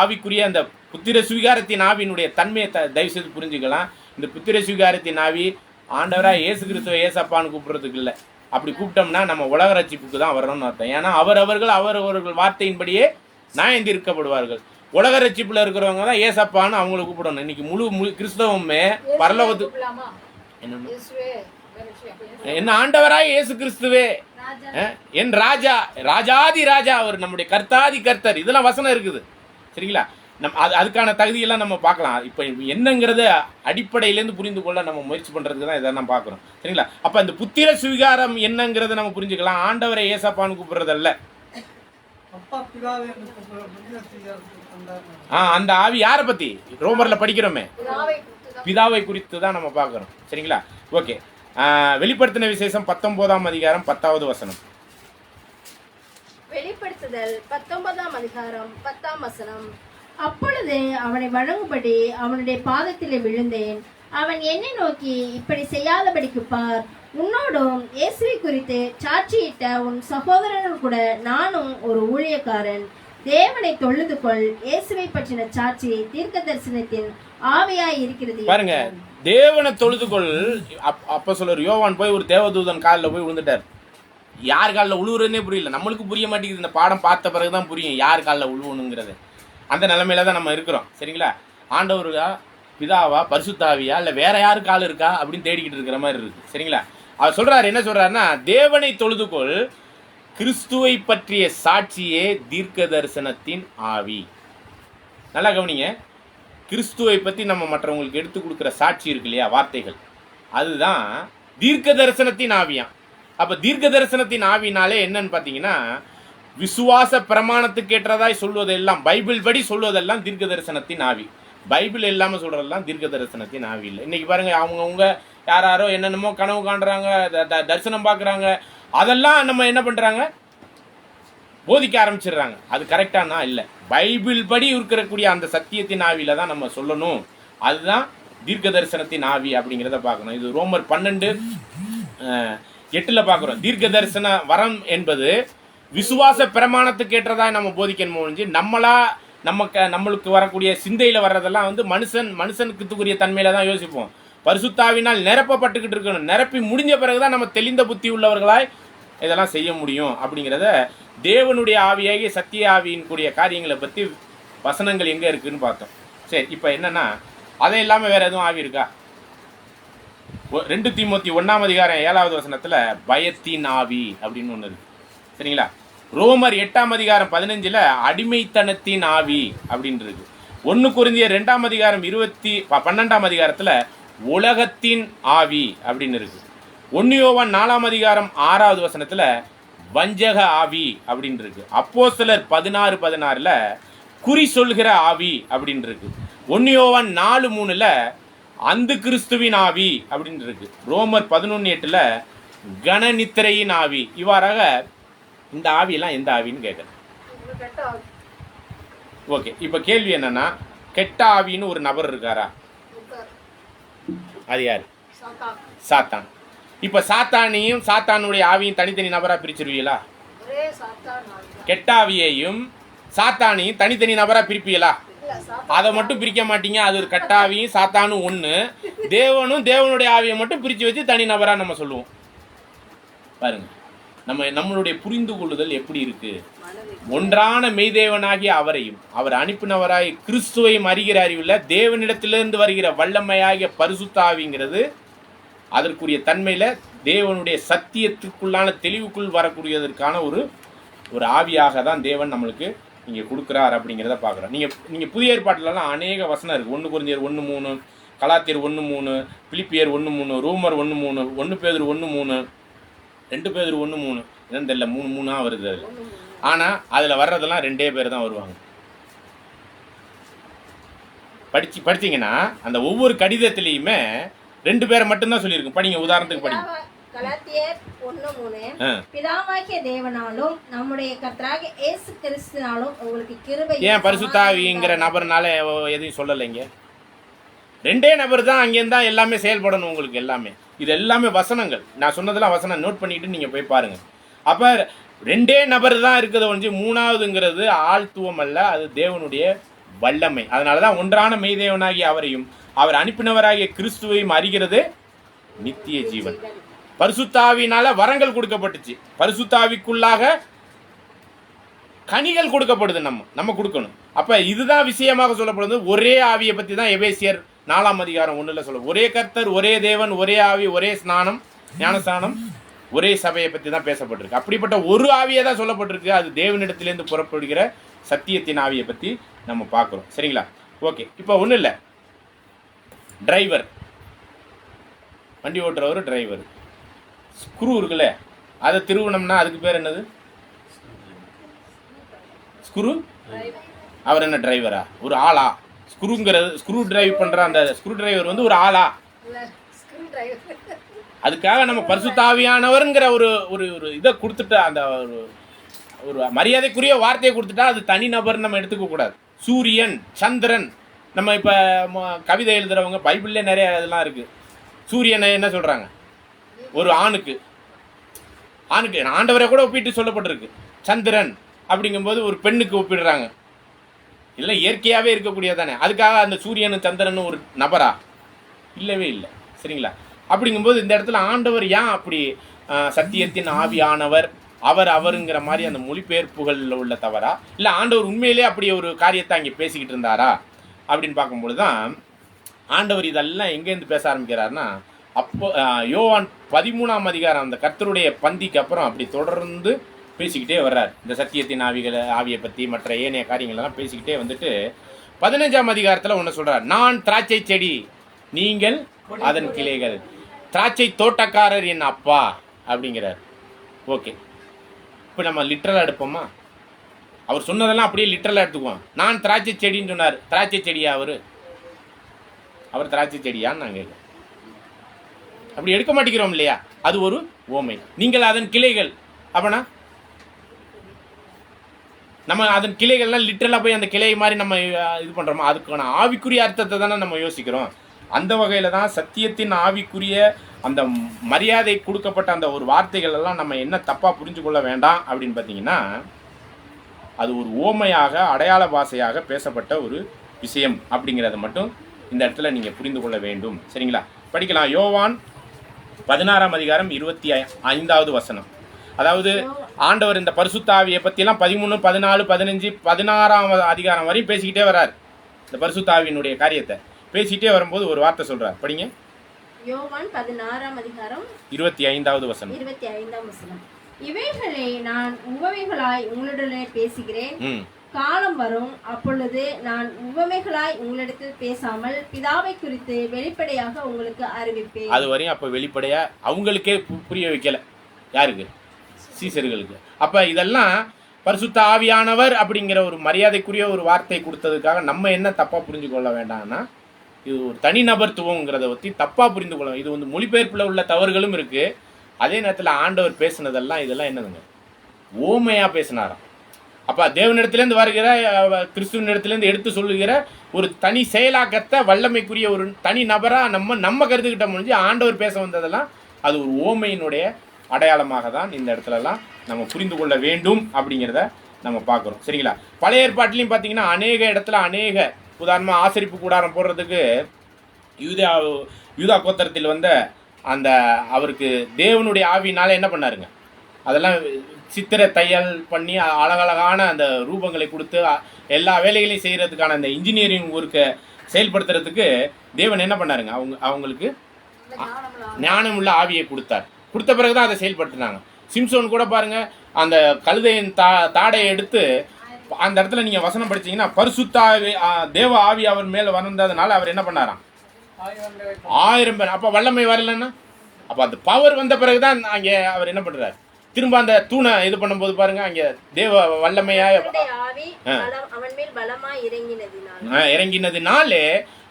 ஆவிக்குரிய அந்த புத்திர சுவிகாரத்தின் ஆவியினுடைய தன்மையை தயவு செய்து புரிஞ்சுக்கலாம். இந்த புத்திர சுவிகாரத்தின் ஆவி ஆண்டவரா இயேசு கிறிஸ்துவ ஏசப்பான்னு கூப்பிடுறதுக்கு இல்லை. அப்படி கூப்பிட்டோம்னா நம்ம உலக ரட்சிப்புக்கு தான் வரணும்னு அர்த்தம். ஏன்னா அவரவர்கள் வார்த்தையின்படியே நியாயந்தீர்க்கப்படுவார்கள். உலக ரட்சிப்புல இருக்கிறவங்க தான் ஏசப்பான்னு அவங்களை கூப்பிடணும். இன்னைக்கு முழு கிறிஸ்தவமே பரலோகத்து என்ன ஆண்டவராய் இயேசு கிறிஸ்துவே என் ராஜா, ராஜாதி ராஜா, அவர் நம்முடைய கர்த்தாதி கர்த்தர், இதெல்லாம் வசனம் இருக்குது. சரிங்களா? அதுக்கான தகுதியெல்லாம் நம்ம பார்க்கலாம். இப்போ என்னங்கிறத அடிப்படையிலேருந்து புரிந்து கொள்ள நம்ம முயற்சி பண்ணுறதுக்கு தான் இதெல்லாம் பார்க்குறோம். சரிங்களா? அப்போ அந்த புத்திர சுவிகாரம் என்னங்கிறத நம்ம புரிஞ்சுக்கலாம். ஆண்டவரை ஏசப்பான்னு கூப்பிடுறதல்ல. அந்த ஆவி யாரை பற்றி ரோமர்ல படிக்கிறோமே, பிதாவை குறித்து தான் நம்ம பார்க்குறோம். சரிங்களா? ஓகே. வெளிப்படுத்தின விசேஷம் 19ஆம் அதிகாரம் 10வது வசனம். வெளிப்படுத்துதல் 19ஆம் அதிகாரம் 10ஆம் வசனம். அப்பொழுது அவனை வழங்கும்படி அவனுடைய பாதத்திலே விழுந்தேன். அவன் என்னை நோக்கி, இப்படி செய்யாதபடிக்கு பார், உன்னோடும் இயேசுவை குறித்து சாட்சியிட்ட உன் சகோதரனும் கூட நானும் ஒரு ஊழியக்காரன். தேவனை தொழுது கொள், இயேசுவை பற்றின சாட்சி தீர்க்க தரிசனத்தின் ஆவியாய் இருக்கிறது. பாருங்க, தேவனை தொழுது கொள். அப்ப சொல்ற யோவான் போய் ஒரு தேவதூதன் காலில் போய் விழுந்துட்டார். யார் காலில் உழுவுறதுன்னே புரியல. நம்மளுக்கு புரிய மாட்டேங்குது. இந்த பாடம் பார்த்த பிறகுதான் புரியும் யார் காலில் உழுவணுங்கிறது. அந்த நிலைமையில தான் நம்ம இருக்கிறோம். சரிங்களா? ஆண்டவருக்கா, பிதாவா, பரிசுத்தாவியா, இல்லை வேற யாரு கால் இருக்கா அப்படின்னு தேடிக்கிட்டு இருக்கிற மாதிரி இருக்கு. சரிங்களா? அவர் சொல்றாரு, என்ன சொல்றாருன்னா, தேவனை தொழுதுகொள், கிறிஸ்துவை பற்றிய சாட்சியே தீர்க்க தரிசனத்தின் ஆவி. நல்லா கவனிங்க. கிறிஸ்துவை பற்றி நம்ம மற்றவங்களுக்கு எடுத்து கொடுக்குற சாட்சி இருக்கு இல்லையா, வார்த்தைகள், அதுதான் தீர்க்க தரிசனத்தின் ஆவியாம். அப்போ தீர்க்க தரிசனத்தின் ஆவினாலே என்னன்னு பார்த்தீங்கன்னா, விசுவாச பிரமாணத்துக்கு ஏற்றதாய் சொல்வதெல்லாம், பைபிள் படி சொல்வதெல்லாம் தீர்க்க தரிசனத்தின் ஆவி. பைபிள் இல்லாமல் சொல்கிறதெல்லாம் தீர்க்க தரிசனத்தின் ஆவி இல்லை. இன்றைக்கி பாருங்கள், அவங்கவுங்க யாரோ என்னென்னமோ கனவு காண்றாங்க, தரிசனம் பார்க்குறாங்க, அதெல்லாம் நம்ம என்ன பண்ணுறாங்க, போதிக்க ஆரம்பிச்சிடுறாங்க. அது கரெக்டானா இல்லை. பைபிள் படி இருக்கக்கூடிய அந்த சத்தியத்தின் ஆவியில தான் நம்ம சொல்லணும். அதுதான் தீர்க்க தரிசனத்தின் ஆவி அப்படிங்கிறத பார்க்கணும். இது ரோமர் 12:8 பார்க்குறோம். தீர்க்க தரிசன வரம் என்பது விசுவாச பிரமாணத்துக்கு ஏற்றதா நம்ம போதிக்கணும் முடிஞ்சு, நம்மளுக்கு வரக்கூடிய சிந்தையில் வர்றதெல்லாம் வந்து மனுஷனுக்குரிய தன்மையில தான் யோசிப்போம். பரிசுத்தாவினால் நிரப்பப்பட்டுக்கிட்டு இருக்கணும். நிரப்பி முடிஞ்ச பிறகுதான் நம்ம தெளிந்த புத்தி உள்ளவர்களாய் இதெல்லாம் செய்ய முடியும். அப்படிங்கிறத தேவனுடைய ஆவியாகிய சத்திய ஆவியின் கூடிய காரியங்களை பற்றி வசனங்கள் எங்கே இருக்குதுன்னு பார்த்தோம். சரி, இப்போ என்னென்னா அதை இல்லாமல் வேறு எதுவும் ஆவி இருக்கா? 2 தீமோத்தி 1ஆம் அதிகாரம் 7வது வசனத்தில் பயத்தின் ஆவி அப்படின்னு ஒன்று இருக்குது. சரிங்களா? ரோமர் 8ஆம் அதிகாரம் 15ல் அடிமைத்தனத்தின் ஆவி அப்படின்னு இருக்கு. 1 கொரிந்தியர் 2ஆம் அதிகாரம் 12ஆம் அதிகாரத்தில் உலகத்தின் ஆவி அப்படின்னு இருக்கு. 1 யோவான் 4ஆம் அதிகாரம் 6வது வசனத்தில் வஞ்சக ஆவி அப்படின்னு இருக்கு. அப்போஸ்தலர் 16:16ல் குறி சொல்கிற ஆவி அப்படின்னு இருக்கு. 1 யோவான் 4:3ல் அந்த கிறிஸ்துவின் ஆவி அப்படின்னு இருக்கு. ரோமர் 11:8ல் கனநித்திரையின் ஆவி. இவ்வாறாக இந்த ஆவியெல்லாம் எந்த ஆவின்னு கேட்குறேன். ஓகே, இப்போ கேள்வி என்னன்னா, கெட்ட ஆவின்னு ஒரு நபர் இருக்காரா? அது யார்? சாத்தான். இப்போ சாத்தானையும் சாத்தானுடைய ஆவியும் தனித்தனி நபராக பிரிச்சிருவீங்களா? கெட்ட ஆவியையும் சாத்தானையும் தனித்தனி நபராக பிரிப்பீங்களா? அதை மட்டும் பிரிக்க மாட்டீங்க. அது ஒரு கட்டாவியும் சாத்தானும் ஒன்று. தேவனும் தேவனுடைய ஆவியை மட்டும் பிரித்து வச்சு தனி நபராக நம்ம சொல்லுவோம். பாருங்க, நம்மளுடைய புரிந்து கொள்ளுதல் எப்படி இருக்கு? ஒன்றான மெய்தேவனாகிய அவரையும் அவர் அனுப்பினவராய் கிறிஸ்துவையும் அறிகிற அறிவில் தேவனிடத்திலிருந்து வருகிற வல்லமையாகிய பரிசுத்த ஆவிங்கிறது அதற்குரிய தன்மையில் தேவனுடைய சத்தியத்துக்குள்ளான தெளிவுக்குள் வரக்கூடியதற்கான ஒரு ஆவியாக தான் தேவன் நம்மளுக்கு இங்கே கொடுக்குறார் அப்படிங்கிறத பார்க்குறோம். நீங்கள் புதிய ஏற்பாட்டிலலாம் அநேக வசனம் இருக்குது. 1 கொரிந்தியர் 1:3, கலாத்தியர் 1:3, பிலிப்பியர் 1:3, ரோமர் 1:3, 1 பேதுரு 1:3, 2 பேதுரு 1:3, என்னன்னு தெரியல, 3:3 வருது அதில். ஆனால் அதில் வர்றதெல்லாம் 2 பேர் தான் வருவாங்க. படிச்சிங்கன்னா அந்த ஒவ்வொரு கடிதத்திலையுமே 2 பேரை மட்டும்தான் சொல்லியிருக்கும். படிங்க, உதாரணத்துக்கு படிங்க. கலாத்தியர் 1:3 பிதாவாகிய தேவனாலும் நம்முடைய கர்த்தராகிய இயேசு கிறிஸ்துவினாலும் உங்களுக்கு கிருபை. ஏன் பரிசுத்த ஆவிங்கிற நபர்னால எதையும் சொல்லலைங்க? 2 நபர் தான் அங்கேருந்து தான் எல்லாமே செயல்படணும். உங்களுக்கு எல்லாமே இது எல்லாமே வசனங்கள். நான் சொன்னதெல்லாம் வசனம் நோட் பண்ணிட்டு நீங்கள் போய் பாருங்கள். அப்போ 2 நபர் தான் இருக்குது ஒன்று. 3ஆவதுங்கிறது ஆழ்த்துவம் அல்ல, அது தேவனுடைய வல்லமை. அதனால தான் ஒன்றான மெய்தேவனாகிய அவரையும் அவர் அனுப்பினவராகிய கிறிஸ்துவையும் அறிகிறது நித்திய ஜீவன். பரிசுத்தாவினால வரங்கள் கொடுக்கப்பட்டுச்சு. பரிசுத்தாவிக்குள்ளாக கனிகள் கொடுக்கப்படுது. நம்ம கொடுக்கணும். அப்போ இதுதான் விஷயமாக சொல்லப்படுது. ஒரே ஆவியை பற்றி தான் எபேசியர் 4ஆம் அதிகாரம் 1ல் சொல்ல, ஒரே கர்த்தர், ஒரே தேவன், ஒரே ஆவி, ஒரே ஸ்நானம், ஞானஸ்நானம், ஒரே சபையை பற்றி தான் பேசப்பட்டிருக்கு. அப்படிப்பட்ட ஒரு ஆவியை தான் சொல்லப்பட்டிருக்கு. அது தேவனிடத்திலேருந்து புறப்படுகிற சத்தியத்தின் ஆவியை பற்றி நம்ம பார்க்குறோம். சரிங்களா? ஓகே, இப்போ ஒன்றும் இல்லை, டிரைவர், வண்டி ஓட்டுறவர் டிரைவர், ஸ்க்ரூ இருக்குல்ல, அதை திருவனம்னா அதுக்கு பேர் என்னது? ஸ்க்ரூ. அவர் என்ன டிரைவரா? ஒரு ஆளா? ஸ்க்ரூங்கிறது, ஸ்க்ரூ டிரைவ் பண்ணுற அந்த ஸ்க்ரூ டிரைவர் வந்து ஒரு ஆளா? அதுக்காக நம்ம பரிசுத்தாவியானவருங்கிற ஒரு இதை கொடுத்துட்டு, அந்த ஒரு மரியாதைக்குரிய வார்த்தையை கொடுத்துட்டா அது தனி நபர் நம்ம எடுத்துக்க கூடாது. சூரியன், சந்திரன். நம்ம இப்போ கவிதை எழுதுறவங்க பைபிள்லேயே நிறைய இதெல்லாம் இருக்குது. சூரியனை என்ன சொல்கிறாங்க? ஒரு ஆணுக்கு ஆண்டவரை கூட ஒப்பிட்டு சொல்லப்பட்டிருக்கு. சந்திரன் அப்படிங்கும்போது ஒரு பெண்ணுக்கு ஒப்பிடுறாங்க. இல்லை, இயற்கையாகவே இருக்கக்கூடியதானே. அதுக்காக அந்த சூரியனும் சந்திரனும் ஒரு நபரா? இல்லவே இல்லை. சரிங்களா? அப்படிங்கும்போது இந்த இடத்துல ஆண்டவர் ஏன் அப்படி சத்தியத்தின் ஆவியானவர், அவருங்கிற மாதிரி அந்த மொழிபெயர்ப்புகளில் உள்ள தவறா, இல்லை ஆண்டவர் உண்மையிலே அப்படி ஒரு காரியத்தை அங்கே பேசிக்கிட்டு இருந்தாரா அப்படின்னு பார்க்கும்பொழுது தான் ஆண்டவர் இதெல்லாம் எங்கேருந்து பேச ஆரம்பிக்கிறாருன்னா, அப்போ யோவான் 13ஆம் அதிகாரம் அந்த கர்த்தருடைய பந்திக்கு அப்புறம் அப்படி தொடர்ந்து பேசிக்கிட்டே வர்றார். இந்த சத்தியத்தின் ஆவியை பற்றி மற்ற ஏனைய காரியங்களெல்லாம் பேசிக்கிட்டே வந்துட்டு 15ஆம் அதிகாரத்தில் ஒன்று சொல்கிறார். நான் திராட்சை செடி, நீங்கள் அதன் கிளைகள், திராட்சை தோட்டக்காரர் என் அப்பா அப்படிங்கிறார். ஓகே, இப்போ நம்ம லிட்டரலாக எடுப்போமா? அவர் சொன்னதெல்லாம் அப்படியே லிட்டரலாக எடுத்துக்குவோம். நான் திராட்சை செடின்னு சொன்னார். திராட்சை செடியா? அவர் திராட்சை செடியான்னு நான் கேட்குறேன். அப்படி எடுக்க மாட்டேங்கிறோம் இல்லையா? அது ஒரு ஓமை. நீங்கள் அதன் கிளைகள். அப்பனா நம்ம அதன் கிளைகள்லாம் லிட்டரலாக போய் அந்த கிளை மாதிரி நம்ம இது பண்ணுறோமா? அதுக்கான ஆவிக்குரிய அர்த்தத்தை தானே நம்ம யோசிக்கிறோம். அந்த வகையில் தான் சத்தியத்தின் ஆவிக்குரிய அந்த மரியாதை கொடுக்கப்பட்ட அந்த ஒரு வார்த்தைகள் எல்லாம் நம்ம என்ன தப்பாக புரிஞ்சு கொள்ள வேண்டாம் அப்படின்னு பார்த்தீங்கன்னா, அது ஒரு ஓமையாக, அடையாள பாஷையாக பேசப்பட்ட ஒரு விஷயம் அப்படிங்கிறத மட்டும் இந்த இடத்துல நீங்கள் புரிந்து கொள்ள வேண்டும். சரிங்களா? படிக்கலாம். யோவான் 16ஆம் அதிகாரம் 25வது வசனம். அதாவது ஆண்டவர் இந்த பரிசுத்த ஆவியை பற்றிலாம் 13, 14, 15, 16ஆம் அதிகாரம் வரையும் பேசிக்கிட்டே வர்றார். இந்த பரிசுத்த ஆவியினுடைய காரியத்தை பேசிக்கிட்டே வரும்போது ஒரு வார்த்தை சொல்றார். படிங்க. யோவான் 16ஆம் அதிகாரம் 25வது வசனம். 25ஆம் வசனம். இவைகளை நான் உவமைகளாய் உங்களுடனே பேசுகிறேன், காலம் வரும், அப்பொழுது நான் உவமைகளாய் உங்களிடத்தில் பேசாமல் பிதாவை குறித்து வெளிப்படையாக உங்களுக்கு அறிவிப்பேன். அது வரையும் அப்ப வெளிப்படையா அவங்களுக்கே புரிய வைக்கல. யாருக்கு? சீசர்களுக்கு. அப்ப இதெல்லாம் பரிசுத்த ஆவியானவர் அப்படிங்கிற ஒரு மரியாதைக்குரிய ஒரு வார்த்தை கொடுத்ததுக்காக நம்ம என்ன தப்பா புரிஞ்சு கொள்ள வேண்டாம்னா, இது ஒரு தனிநபர்த்துவங்கிறத பற்றி தப்பா புரிந்து கொள்ளணும். இது வந்து மொழிபெயர்ப்புல உள்ள தவறுகளும் இருக்கு. அதே நேரத்தில் ஆண்டவர் பேசினதெல்லாம் இதெல்லாம் என்னதுங்க, ஓமையா பேசினாராம். அப்ப தேவனிடத்திலேருந்து வருகிற கிறிஸ்துவனிடத்திலேருந்து எடுத்து சொல்லுகிற ஒரு தனி செயலாக்கத்தை வல்லமைக்குரிய ஒரு தனி நபரா நம்ம கருத்துக்கிட்ட முடிஞ்சு ஆண்டவர் பேச வந்ததெல்லாம் அது ஒரு ஓமையினுடைய அடையாளமாக தான் இந்த இடத்துலலாம் நம்ம புரிந்து கொள்ள வேண்டும் அப்படிங்கிறத நம்ம பார்க்குறோம். சரிங்களா? பழைய ஏற்பாட்டிலையும் பார்த்தீங்கன்னா அநேக இடத்துல உதாரணமாக ஆசரிப்பு கூடாரம் போடுறதுக்கு யூதா கோத்திரத்தில் வந்த அந்த அவருக்கு தேவனுடைய ஆவினால என்ன பண்ணாருங்க, அதெல்லாம் சித்திர தையல் பண்ணி அழகழகான அந்த ரூபங்களை கொடுத்து எல்லா வேலைகளையும் செய்கிறதுக்கான அந்த இன்ஜினியரிங் ஒர்க்கை செயல்படுத்துறதுக்கு தேவன் என்ன பண்ணாருங்க, அவங்களுக்கு ஞானமுள்ள ஆவியை கொடுத்த பிறகு தான் அதை செயல்படுத்தினாங்க. சிம்சோன் கூட பாருங்க, அந்த கழுதையின் தாடையை எடுத்து அந்த இடத்துல நீங்க வசனம் படிச்சீங்கன்னா பரிசுத்த தேவ ஆவி அவர் மேல வந்ததுனால அவர் என்ன பண்ணாராம், 1000 பேர். அப்ப வல்லமை வரலன்னா அப்ப அந்த பவர் வந்த பிறகுதான் அங்கே அவர் என்ன பண்றாரு, திரும்ப அந்த தூணை இது பண்ணும்போது பாருங்க, அங்க தேவ வல்லமையா இறங்கினதுனாலே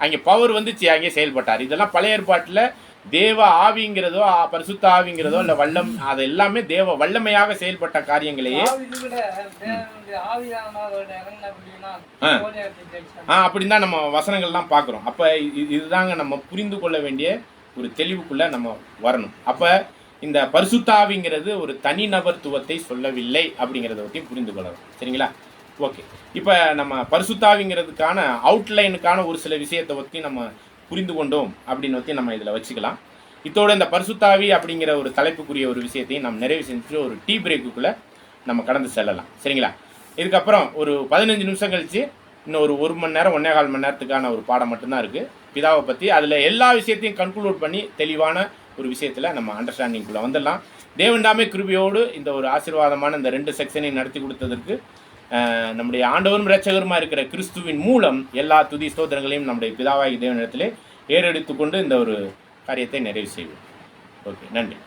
அங்கே பவர் வந்துச்சு, அங்கே செயல்பட்டார். இதெல்லாம் பழைய ஏற்பாட்டுல தேவ ஆவிங்கிறதோ பரிசுத்த ஆவிங்கிறதோ இல்ல வல்லம், அது எல்லாமே தேவ வல்லமையாக செயல்பட்ட காரியங்களையே அப்படின்னு தான் நம்ம வசனங்கள்லாம் பார்க்குறோம். அப்ப இதுதாங்க நம்ம புரிந்து கொள்ள வேண்டிய ஒரு தெளிவுக்குள்ள நம்ம வரணும். அப்ப இந்த பரிசுத்த ஆவிங்கிறது ஒரு தனிநபர்த்துவத்தை சொல்லவில்லை அப்படிங்கிறத பற்றி புரிந்து கொள்ளணும். சரிங்களா? ஓகே. இப்போ நம்ம பரிசுத்த ஆவிங்கிறதுக்கான அவுட்லைனுக்கான ஒரு சில விஷயத்தை பற்றி நம்ம புரிந்து கொண்டோம் அப்படின்னு பற்றி நம்ம இதில் வச்சுக்கலாம். இதோட இந்த பரிசுத்தாவி அப்படிங்கிற ஒரு தலைப்புக்குரிய ஒரு விஷயத்தையும் நம்ம நிறைவு செஞ்சுட்டு ஒரு டீ பிரேக்குக்குள்ளே நம்ம கடந்து செல்லலாம். சரிங்களா? இதுக்கப்புறம் ஒரு 15 நிமிஷம் கழிச்சு இன்னும் ஒரு 1 மணி நேரம் 1.25 மணி நேரத்துக்கான ஒரு பாடம் மட்டும்தான் இருக்குது பிதாவை பற்றி. அதில் எல்லா விஷயத்தையும் கன்க்ளூட் பண்ணி தெளிவான ஒரு விஷயத்தில் நம்ம அண்டர்ஸ்டாண்டிங்குள்ளே வந்துடலாம். தேவன்டாமே கிருபையோடு இந்த ஒரு ஆசீர்வாதமான இந்த 2 செக்ஷனையும் நடத்தி கொடுத்ததற்கு நம்முடைய ஆண்டவரும் இரட்சகருமா இருக்கிற கிறிஸ்துவின் மூலம் எல்லா துதி ஸ்தோத்திரங்களையும் நம்முடைய பிதாவாகி தேவனிடத்திலே ஏறெடுத்து கொண்டு இந்த ஒரு காரியத்தை நிறைவு செய்வோம். ஓகே, நன்றி.